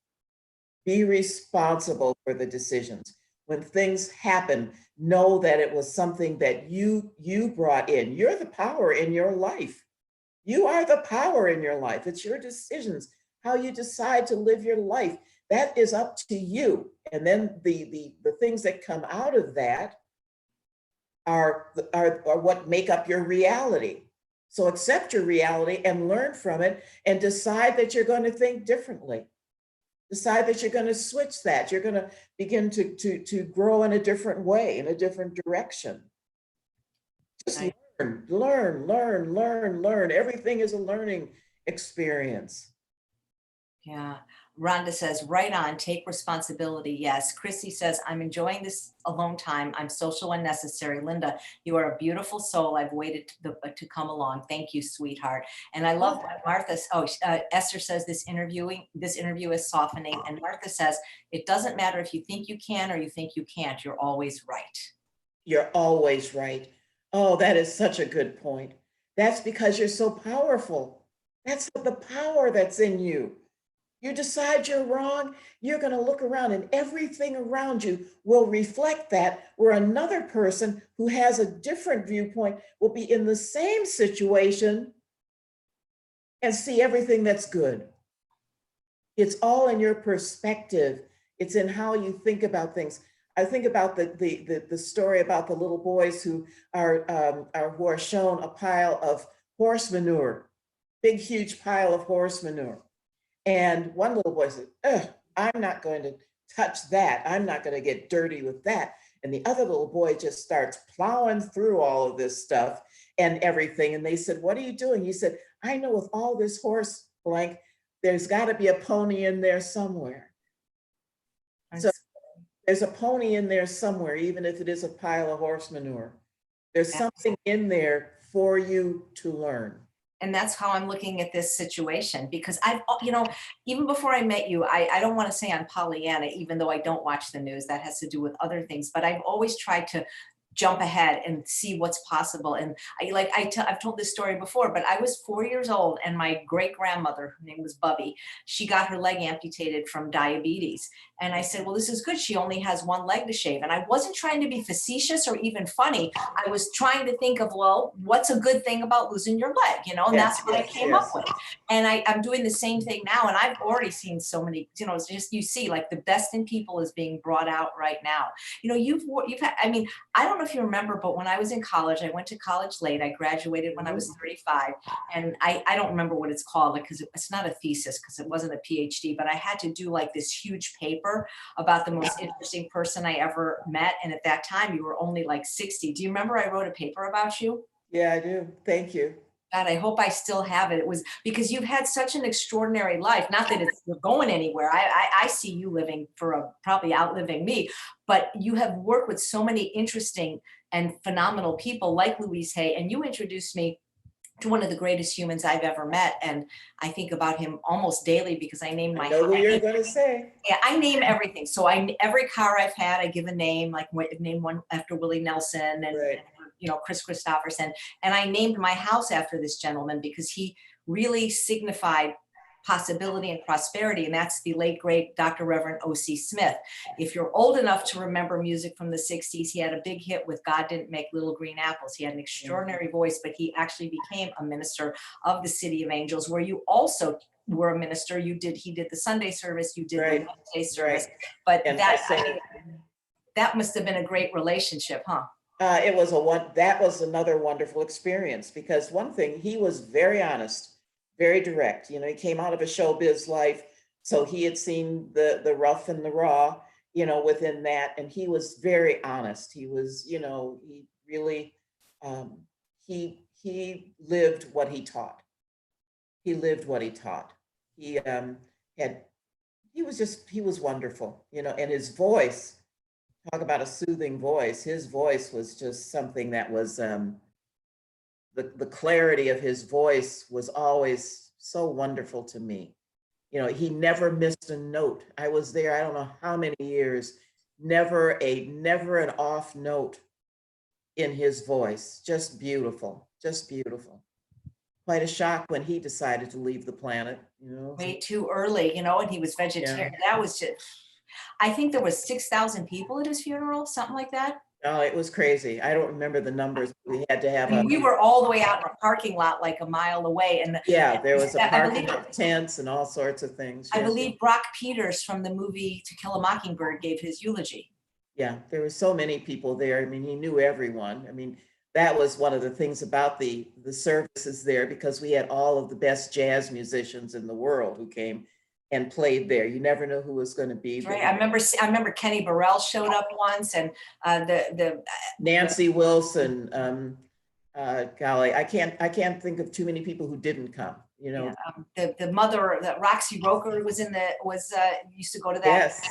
Be responsible for the decisions. When things happen, know that it was something that you brought in. You're the power in your life. You are the power in your life. It's your decisions, how you decide to live your life. That is up to you. And then the things that come out of that are what make up your reality. So accept your reality and learn from it and decide that you're going to think differently. Decide that you're going to switch that. You're going to begin to grow in a different way, in a different direction. Just Right. learn. Everything is a learning experience. Yeah. Rhonda says, right on, take responsibility. Yes. Chrissy says, I'm enjoying this alone time. I'm social and necessary. Linda, you are a beautiful soul. I've waited to come along. Thank you, sweetheart. And I love what Martha, Esther says, this interview is softening. And Martha says, it doesn't matter if you think you can or you think you can't. You're always right. You're always right. Oh, that is such a good point. That's because you're so powerful. That's the power that's in you. You decide you're wrong, you're going to look around and everything around you will reflect that, where another person who has a different viewpoint will be in the same situation and see everything that's good. It's all in your perspective. It's in how you think about things. I think about the story about the little boys who are shown a pile of horse manure, big, huge pile of horse manure. And one little boy said, ugh, I'm not going to touch that. I'm not going to get dirty with that. And the other little boy just starts plowing through all of this stuff and everything. And they said, what are you doing? He said, I know with all this horse blank, there's got to be a pony in there somewhere. So there's a pony in there somewhere, even if it is a pile of horse manure. There's something in there for you to learn. And that's how I'm looking at this situation, because I've, even before I met you, I don't want to say I'm Pollyanna, even though I don't watch the news. That has to do with other things, but I've always tried to jump ahead and see what's possible. And I've told this story before, but I was 4 years old and my great grandmother, her name was Bubby, she got her leg amputated from diabetes. And I said, well, this is good. She only has one leg to shave. And I wasn't trying to be facetious or even funny. I was trying to think of, well, what's a good thing about losing your leg? And that's what I came up with. And I'm doing the same thing now. And I've already seen so many, it's just, you see, like, the best in people is being brought out right now. You've had, I don't know if you remember, but when I was in college, I went to college late. I graduated when I was 35. And I don't remember what it's called, because it's not a thesis, because it wasn't a PhD, but I had to do like this huge paper about the most interesting person I ever met. And at that time, you were only like 60. Do you remember I wrote a paper about you? Yeah, I do. Thank you. God, I hope I still have it. It was because you've had such an extraordinary life. Not that you're going anywhere. I see you living probably outliving me, but you have worked with so many interesting and phenomenal people like Louise Hay, and you introduced me to one of the greatest humans I've ever met. And I think about him almost daily, because I named my I know who you're going to say. Yeah, I name everything. So every car I've had, I give a name, like name one after Willie Nelson and, Right. Chris Christopherson. And I named my house after this gentleman because he really signified possibility and prosperity. And that's the late, great Dr. Reverend O.C. Smith. If you're old enough to remember music from the 60s, he had a big hit with God Didn't Make Little Green Apples. He had an extraordinary voice, but he actually became a minister of the City of Angels, where you also were a minister. He did the Sunday service, you did the Wednesday service, but that must have been a great relationship, huh? That was another wonderful experience, because one thing, he was very honest, very direct. He came out of a showbiz life, so he had seen the rough and the raw, within that, and he was very honest. He was, he really, he lived what he taught. He lived what he taught. He he was wonderful, you know, and his voice, talk about a soothing voice. His voice was just something that was, the clarity of his voice was always so wonderful to me. You know, he never missed a note. I was there, I don't know how many years, never an off note in his voice. Just beautiful, just beautiful. Quite a shock when he decided to leave the planet, you know. Way too early, you know, and he was vegetarian. Yeah. That was just, I think there was 6,000 people at his funeral, something like that. Oh, it was crazy. I don't remember the numbers. We had to have I a, mean, we were all the way out in a parking lot, like a mile away. And yeah, there was a I parking believe, lot, tents and all sorts of things. I Yeah. believe Brock Peters from the movie To Kill a Mockingbird gave his eulogy. Yeah, there were so many people there. I mean, he knew everyone. I mean, that was one of the things about the services there, because we had all of the best jazz musicians in the world who came and played there. You never know who was going to be Right. there. I remember Kenny Burrell showed up once, and the Nancy Wilson, golly, I can't think of too many people who didn't come, you know. the mother, that Roxy Roker was used to go to that. Yes.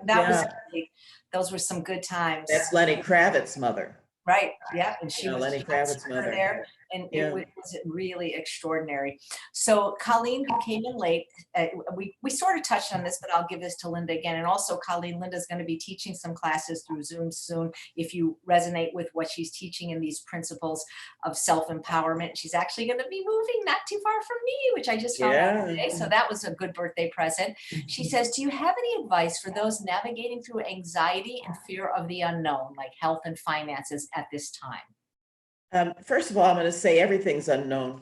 That was really, those were some good times. That's Lenny Kravitz's mother. Right. Yeah. And she You know, was Lenny Kravitz's mother. there, and Yeah. it was really extraordinary. So Colleen, who came in late, we sort of touched on this, but I'll give this to Linda again. And also, Colleen, Linda's going to be teaching some classes through Zoom soon. If you resonate with what she's teaching in these principles of self-empowerment, she's actually going to be moving not too far from me, which I just found out today. So that was a good birthday present. She says, do you have any advice for those navigating through anxiety and fear of the unknown, like health and finances at this time? First of all, I'm going to say everything's unknown.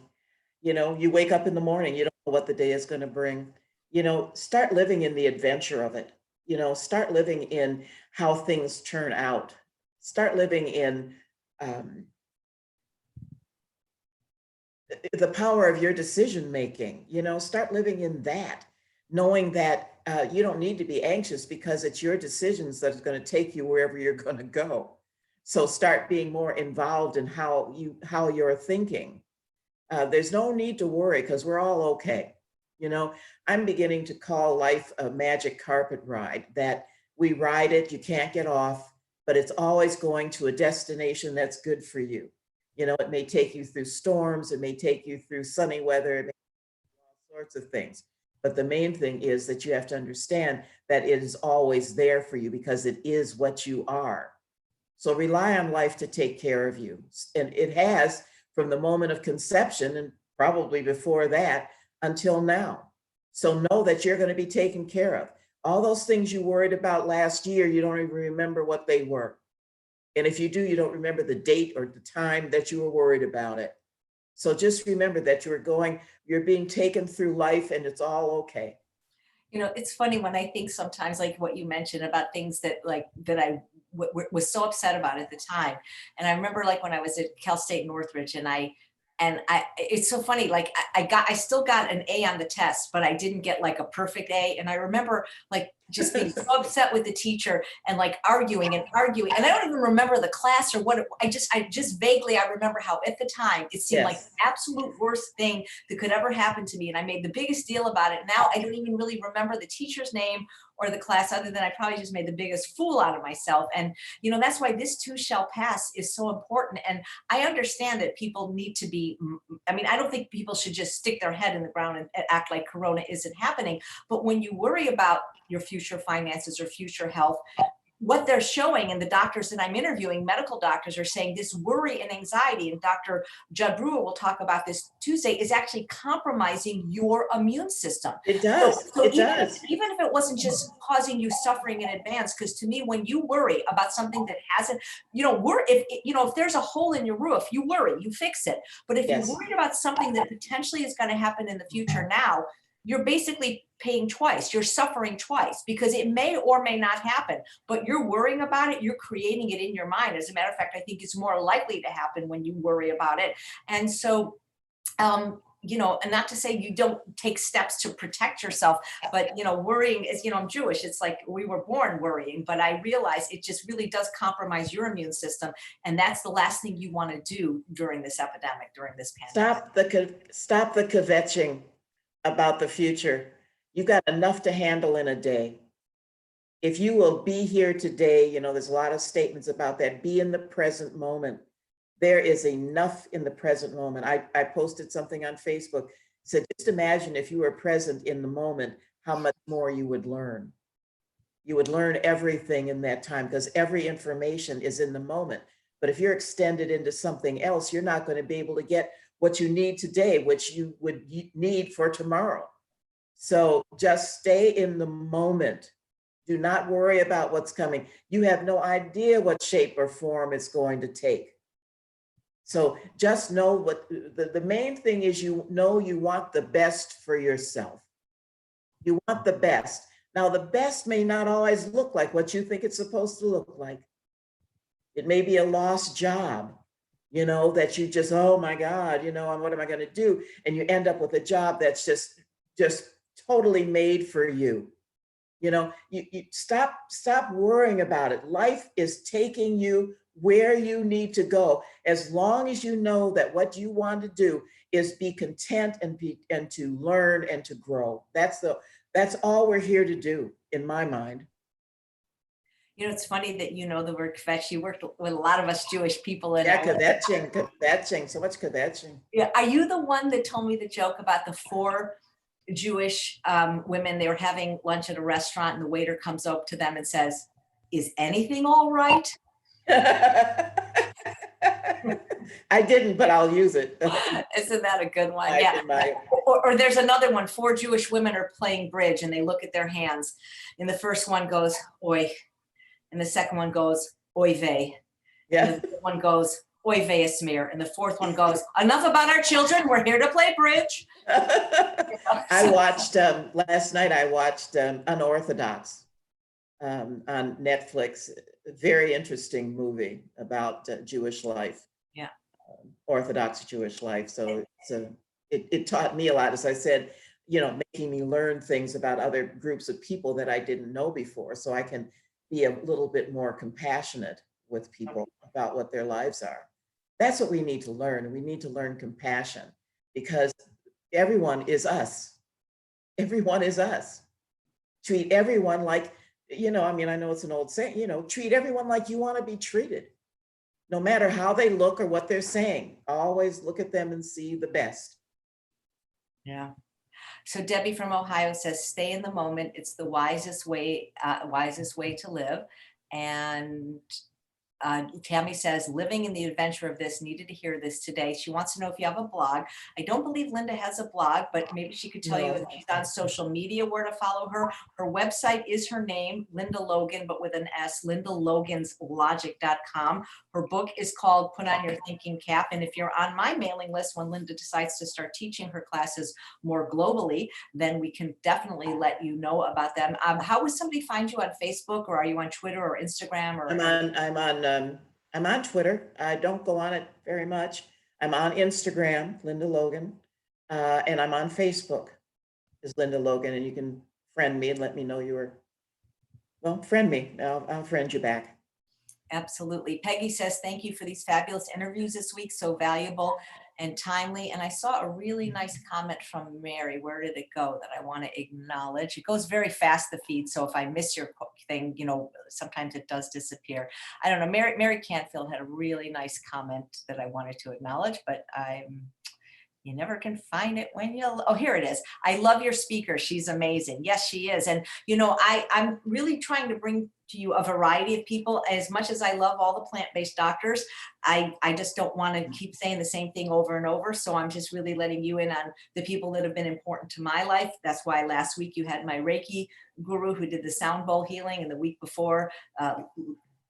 You know, you wake up in the morning, you don't know what the day is going to bring. You know, start living in the adventure of it. You know, start living in how things turn out. Start living in the power of your decision making. You know, start living in that, knowing that you don't need to be anxious, because it's your decisions that are going to take you wherever you're going to go. So start being more involved in how you're thinking. There's no need to worry, because we're all okay. You know, I'm beginning to call life a magic carpet ride, that we ride it, you can't get off, but it's always going to a destination that's good for you. You know, it may take you through storms, it may take you through sunny weather, it may all sorts of things. But the main thing is that you have to understand that it is always there for you, because it is what you are. So rely on life to take care of you. And it has, from the moment of conception, and probably before that, until now. So know that you're going to be taken care of. All those things you worried about last year, you don't even remember what they were. And if you do, you don't remember the date or the time that you were worried about it. So just remember that you're being taken through life, and it's all okay. You know, it's funny when I think sometimes, like what you mentioned about things that I was so upset about at the time. And I remember, like, when I was at Cal State Northridge, and it's so funny, like I still got an A on the test, but I didn't get like a perfect A. And I remember like just being so upset with the teacher, and like arguing. And I don't even remember the class or what I just vaguely, I remember how at the time it seemed like the absolute worst thing that could ever happen to me. And I made the biggest deal about it. Now I don't even really remember the teacher's name or the class, other than I probably just made the biggest fool out of myself. And, you know, that's why this too shall pass is so important. And I understand that people need to be, I mean, I don't think people should just stick their head in the ground and act like Corona isn't happening. But when you worry about your future finances or future health, what they're showing, and the doctors that I'm interviewing, medical doctors, are saying this worry and anxiety, and Dr. Judd Brewer will talk about this Tuesday, is actually compromising your immune system. It does. So it even does. Even if it wasn't just causing you suffering in advance, because to me, when you worry about something that hasn't, you know, if there's a hole in your roof, you worry, you fix it. But if you're worried about something that potentially is going to happen in the future now, you're basically paying twice. You're suffering twice, because it may or may not happen, but you're worrying about it. You're creating it in your mind. As a matter of fact, I think it's more likely to happen when you worry about it. And so, you know, and not to say you don't take steps to protect yourself, but, you know, worrying is, you know, I'm Jewish. It's like we were born worrying, but I realize it just really does compromise your immune system. And that's the last thing you want to do during this epidemic, during this pandemic. Stop the kvetching about the future. You've got enough to handle in a day. If you will be here today, you know, there's a lot of statements about that. Be in the present moment. There is enough in the present moment. I posted something on Facebook. Said, just imagine if you were present in the moment, how much more you would learn. You would learn everything in that time because every information is in the moment. But if you're extended into something else, you're not going to be able to get what you need today, which you would need for tomorrow. So just stay in the moment. Do not worry about what's coming. You have no idea what shape or form it's going to take. So just know what the main thing is, you know you want the best for yourself. You want the best. Now, the best may not always look like what you think it's supposed to look like. It may be a lost job, you know, that you just, oh my God, you know, and what am I going to do? And you end up with a job that's just totally made for you. You know, you stop worrying about it. Life is taking you where you need to go, as long as you know that what you want to do is be content and to learn and to grow. That's all we're here to do, in my mind. You know, it's funny that you know the word kvetch. You worked with a lot of us Jewish people. Yeah, kvetching, so much kvetching. Yeah, are you the one that told me the joke about the 4 Jewish women? They were having lunch at a restaurant and the waiter comes up to them and says, "Is anything all right?" I didn't, but I'll use it. Isn't that a good one? Yeah. Or there's another one. 4 Jewish women are playing bridge and they look at their hands. And the first one goes, "Oi." And the second one goes, "Oy vey." Yeah. And the third one goes, "Oy vey a smear." And the fourth one goes, "Enough about our children. We're here to play bridge." I watched, last night, I watched Unorthodox on Netflix. A very interesting movie about Jewish life. Yeah. Orthodox Jewish life. So it taught me a lot, as I said, you know, making me learn things about other groups of people that I didn't know before. So I can be a little bit more compassionate with people about what their lives are. That's what we need to learn. We need to learn compassion, because everyone is us. Everyone is us. Treat everyone like, you know, I mean, I know it's an old saying, you know, treat everyone like you want to be treated. No matter how they look or what they're saying, always look at them and see the best. Yeah. So Debbie from Ohio says, "Stay in the moment. It's the wisest way to live." And Tammy says, "Living in the adventure of this, needed to hear this today." She wants to know if you have a blog. I don't believe Linda has a blog, but maybe she could tell you if she's on social media, where to follow her. Her website is her name, Linda Logan, but with an S, lindaloganslogic.com. Her book is called Put On Your Thinking Cap. And if you're on my mailing list, when Linda decides to start teaching her classes more globally, then we can definitely let you know about them. How would somebody find you on Facebook, or are you on Twitter or Instagram? Or I'm on Twitter. I don't go on it very much. I'm on Instagram, Linda Logan, and I'm on Facebook as Linda Logan, and you can friend me and let me know friend me. I'll friend you back. Absolutely. Peggy says, "Thank you for these fabulous interviews this week. So valuable and timely." And I saw a really nice comment from Mary. Where did it go that I want to acknowledge? It goes very fast, the feed. So if I miss your thing, you know, sometimes it does disappear. I don't know. Mary Canfield had a really nice comment that I wanted to acknowledge, but you never can find it when oh, here it is. "I love your speaker. She's amazing." Yes, she is. And, you know, I'm really trying to bring to you a variety of people. As much as I love all the plant-based doctors, I just don't want to keep saying the same thing over and over. So I'm just really letting you in on the people that have been important to my life. That's why last week you had my Reiki guru who did the sound bowl healing, and the week before,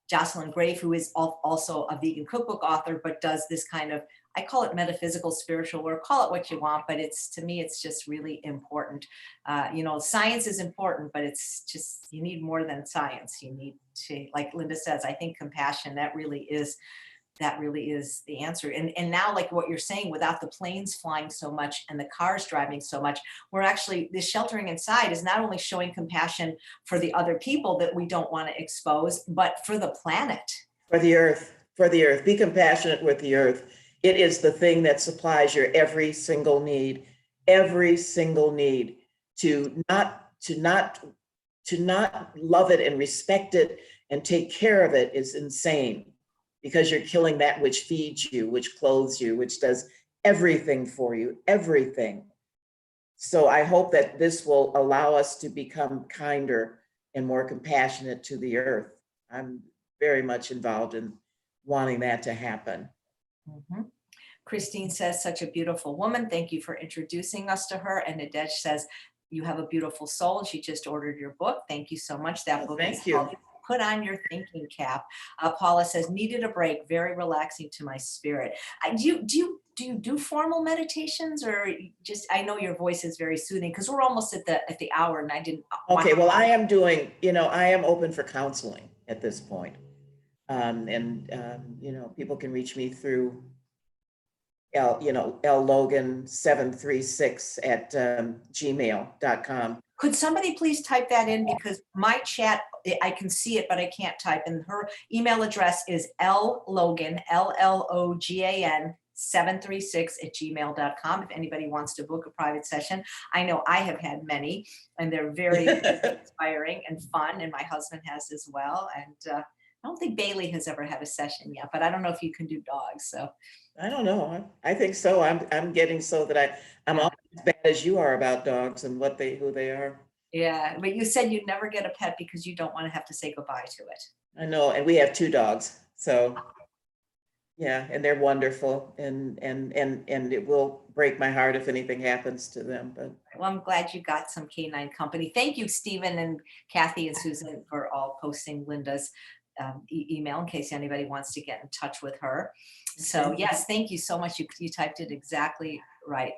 Jocelyn Grave, who is also a vegan cookbook author, but does this kind of, I call it metaphysical, spiritual work, call it what you want, but to me, it's just really important. You know, science is important, but it's just, you need more than science. You need to, like Linda says, I think compassion, that really is the answer. And now, like what you're saying, without the planes flying so much and the cars driving so much, we're actually, this sheltering inside is not only showing compassion for the other people that we don't want to expose, but for the planet. For the earth. Be compassionate with the earth. It is the thing that supplies your every single need. Every single need. to not love it and respect it and take care of it is insane, because you're killing that which feeds you, which clothes you, which does everything for you, everything. So I hope that this will allow us to become kinder and more compassionate to the earth. I'm very much involved in wanting that to happen. Mhm. Christine says, such a beautiful woman. Thank you for introducing us to her. And Nadej says, you have a beautiful soul. She just ordered your book. Thank you so much. That book is called Put On Your Thinking Cap. Paula says, needed a break. Very relaxing to my spirit. Do you do formal meditations, or just, I know your voice is very soothing, because we're almost at the hour and I didn't. Okay, well, I am doing, I am open for counseling at this point. People can reach me through Logan736 at gmail.com. Could somebody please type that in, because my chat, I can see it, but I can't type. And her email address is LLogan, LLOGAN 736 at gmail.com. If anybody wants to book a private session. I know I have had many, and they're very inspiring and fun. And my husband has as well. And I don't think Bailey has ever had a session yet, but I don't know if you can do dogs. So I don't know. I think so. I'm getting so that I'm almost as bad as you are about dogs and who they are. Yeah, but you said you'd never get a pet because you don't want to have to say goodbye to it. I know, and we have 2 dogs, so yeah, and they're wonderful, and it will break my heart if anything happens to them. But well, I'm glad you got some canine company. Thank you, Stephen and Kathy and Susan, for all posting Linda's email in case anybody wants to get in touch with her. So yes, thank you so much. You typed it exactly right.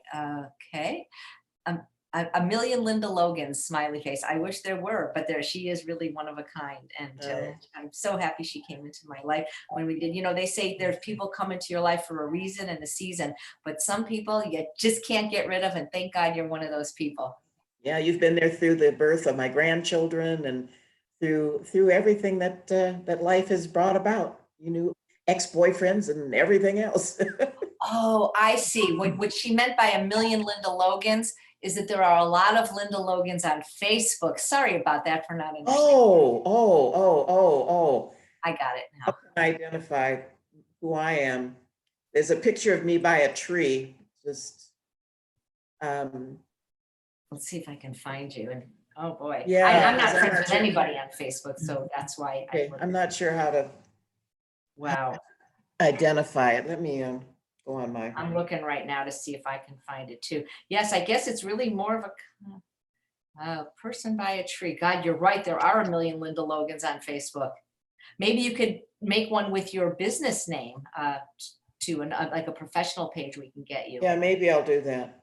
Okay. A million Linda Logans, smiley face. I wish there were, but she is really one of a kind. And I'm so happy she came into my life when we did. They say there's people come into your life for a reason and a season, but some people you just can't get rid of. And thank God you're one of those people. Yeah, you've been there through the birth of my grandchildren and through everything that life has brought about. Ex-boyfriends and everything else. Oh, I see. What she meant by a million Linda Logans is that there are a lot of Linda Logans on Facebook. Sorry about that for not understanding. Oh. I got it now. How can I identify who I am? There's a picture of me by a tree. Just let's see if I can find you. And oh boy, yeah, I'm not friends with anybody on Facebook, so that's why. Okay, I'm not sure how to identify it. Let me go on my. I'm looking right now to see if I can find it too. Yes, I guess it's really more of a person by a tree. God, you're right. There are a million Linda Logans on Facebook. Maybe you could make one with your business name to like a professional page we can get you. Yeah, maybe I'll do that.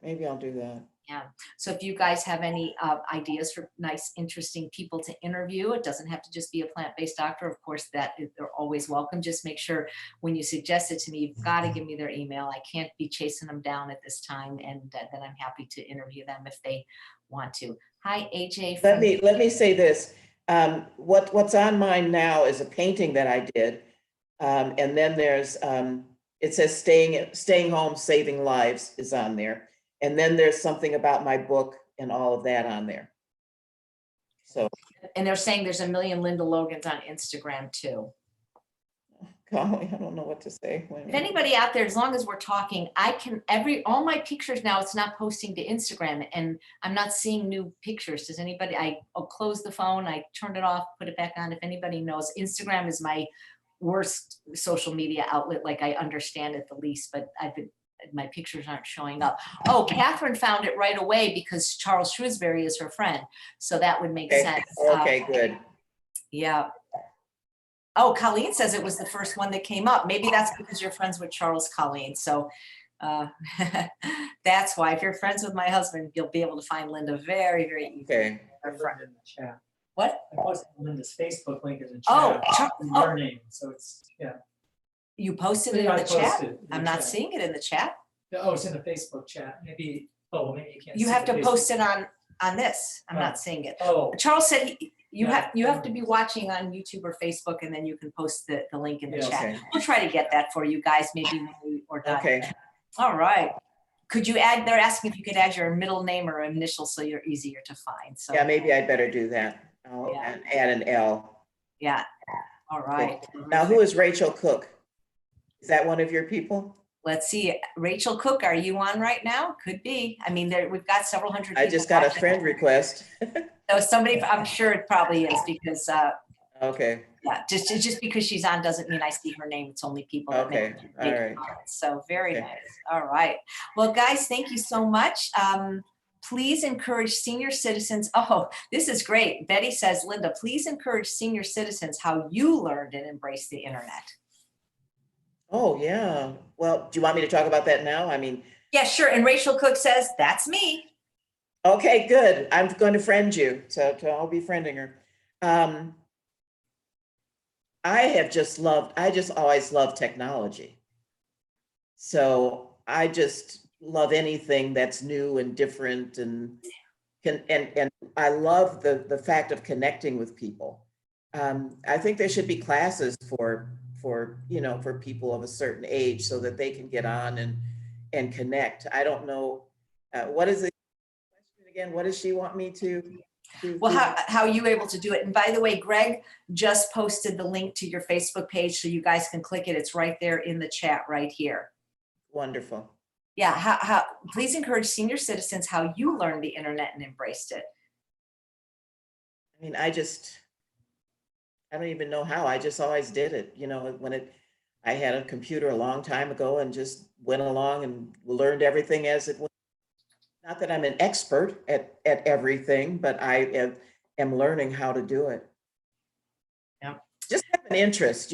Yeah. So if you guys have any ideas for nice, interesting people to interview, it doesn't have to just be a plant-based doctor. Of course, they're always welcome. Just make sure when you suggest it to me, you've got to give me their email. I can't be chasing them down at this time, and then I'm happy to interview them if they want to. Hi, AJ. Let me say this. What's on mine now is a painting that I did, and then there's it says staying home, saving lives is on there. And then there's something about my book and all of that on there. So, and they're saying there's a million Linda Logans on Instagram too. Golly, I don't know what to say. If anybody out there, as long as we're talking, I can all my pictures now, it's not posting to Instagram, and I'm not seeing new pictures. Does anybody? I'll close the phone, I turned it off, put it back on. If anybody knows, Instagram is my worst social media outlet. Like, I understand it the least, but my pictures aren't showing up. Oh, Catherine found it right away because Charles Shrewsbury is her friend. So that would make sense. Okay, good. Yeah. Oh, Colleen says it was the first one that came up. Maybe that's because you're friends with Charles, Colleen. So that's why. If you're friends with my husband, you'll be able to find Linda very, very easily. Okay. I put it in the chat. What? I posted Linda's Facebook link in the chat. Oh, your name. So it's, yeah. You posted it in the chat? I'm not seeing it in the chat. Oh, it's in the Facebook chat. Maybe, maybe you can't. You have to post it on this. I'm not seeing it. Oh. Charles said you have to be watching on YouTube or Facebook, and then you can post the link in the chat. Okay. We'll try to get that for you guys, maybe when we're done. Okay. All right. could you add, they're asking if you could add your middle name or initial so you're easier to find. So Yeah, maybe I'd better do that. I'll Yeah. add an L. yeah. All right. Now, who is Rachel Cook? Is that one of your people? Let's see. Rachel Cook, are you on right now? Could be. I mean, we've got several hundred. I people just got a watching. friend request. So somebody, I'm sure it probably is because, Okay, yeah, just because she's on doesn't mean I see her name. It's only people that okay, all right. comments. So very Okay. nice. All right. Well, guys, thank you so much. Please encourage senior citizens. Oh, this is great. Betty says, Linda, please encourage senior citizens how you learned and embraced the internet. Oh, yeah. Well, do you want me to talk about that now? I mean, Yeah, sure. And Rachel Cook says, that's me. okay, good. I'm going to friend you. So I'll be friending her. I just always loved technology. So I just love anything that's new and different and I love the fact of connecting with people. I think there should be classes for people of a certain age so that they can get on and connect. I don't know, what is the question again? What does she want me to do? Well, how are you able to do it? And by the way, Greg just posted the link to your Facebook page so you guys can click it. It's right there in the chat right here. Wonderful. Yeah, please encourage senior citizens how you learned the internet and embraced it. I mean, I don't even know how. I just always did it. I had a computer a long time ago and just went along and learned everything as it went. Not that I'm an expert at everything, but I am learning how to do it. Yeah. Just have an interest,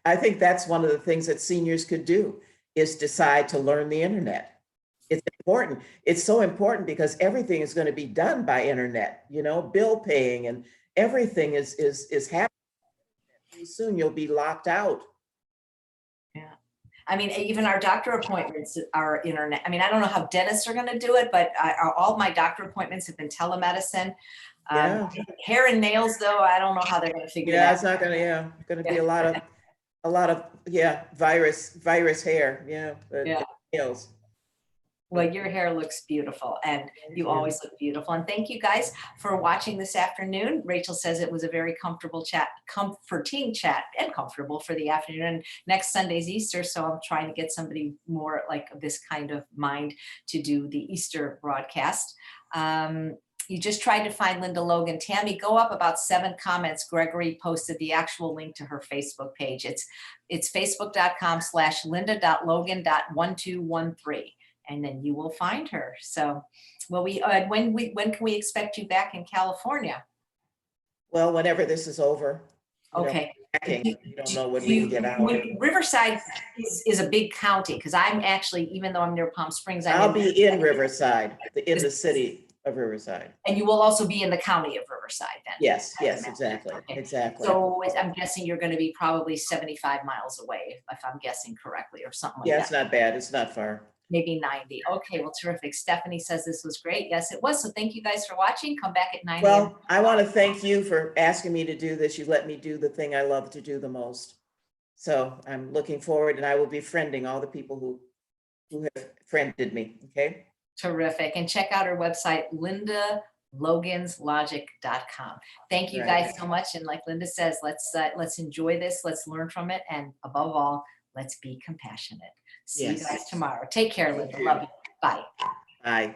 I think that's one of the things that seniors could do is decide to learn the internet. It's important. It's so important because everything is going to be done by internet, bill paying and everything is happening. Pretty soon you'll be locked out. Yeah. I mean, even our doctor appointments are internet. I mean, I don't know how dentists are going to do it, but all my doctor appointments have been telemedicine. Yeah. Hair and nails, though, I don't know how they're going to figure it out. Yeah, it's not going to be a lot of virus hair. Yeah. Yeah. Nails. Well, your hair looks beautiful and you always look beautiful. And thank you guys for watching this afternoon. Rachel says it was a very comforting chat and comfortable for the afternoon. And next Sunday's Easter, so I'm trying to get somebody more like this kind of mind to do the Easter broadcast. You just tried to find Linda Logan. Tammy, go up about 7 comments. Gregory posted the actual link to her Facebook page. It's facebook.com/linda.logan.1213. And then you will find her. So, well, when can we expect you back in California? Well, whenever this is over. Okay. You don't know when we can get out. Riverside is a big county because I'm actually, even though I'm near Palm Springs, I'll be in Riverside, in the city of Riverside. And you will also be in the county of Riverside then? Yes, exactly, Okay. exactly. So I'm guessing you're going to be probably 75 miles away, if I'm guessing correctly, or something like that. Yeah, it's not bad. It's not far. Maybe 90. Okay, well, terrific. Stephanie says this was great. Yes, it was. So thank you guys for watching. Come back at 9 a.m. Well, I want to thank you for asking me to do this. You let me do the thing I love to do the most. So I'm looking forward, and I will be friending all the people who have friended me. Okay. Terrific. And check out our website, LindaLogansLogic.com. Thank you guys so much. And like Linda says, let's enjoy this. Let's learn from it. And above all, let's be compassionate. See you guys tomorrow. Take care, Linda. Love you. Bye. Bye.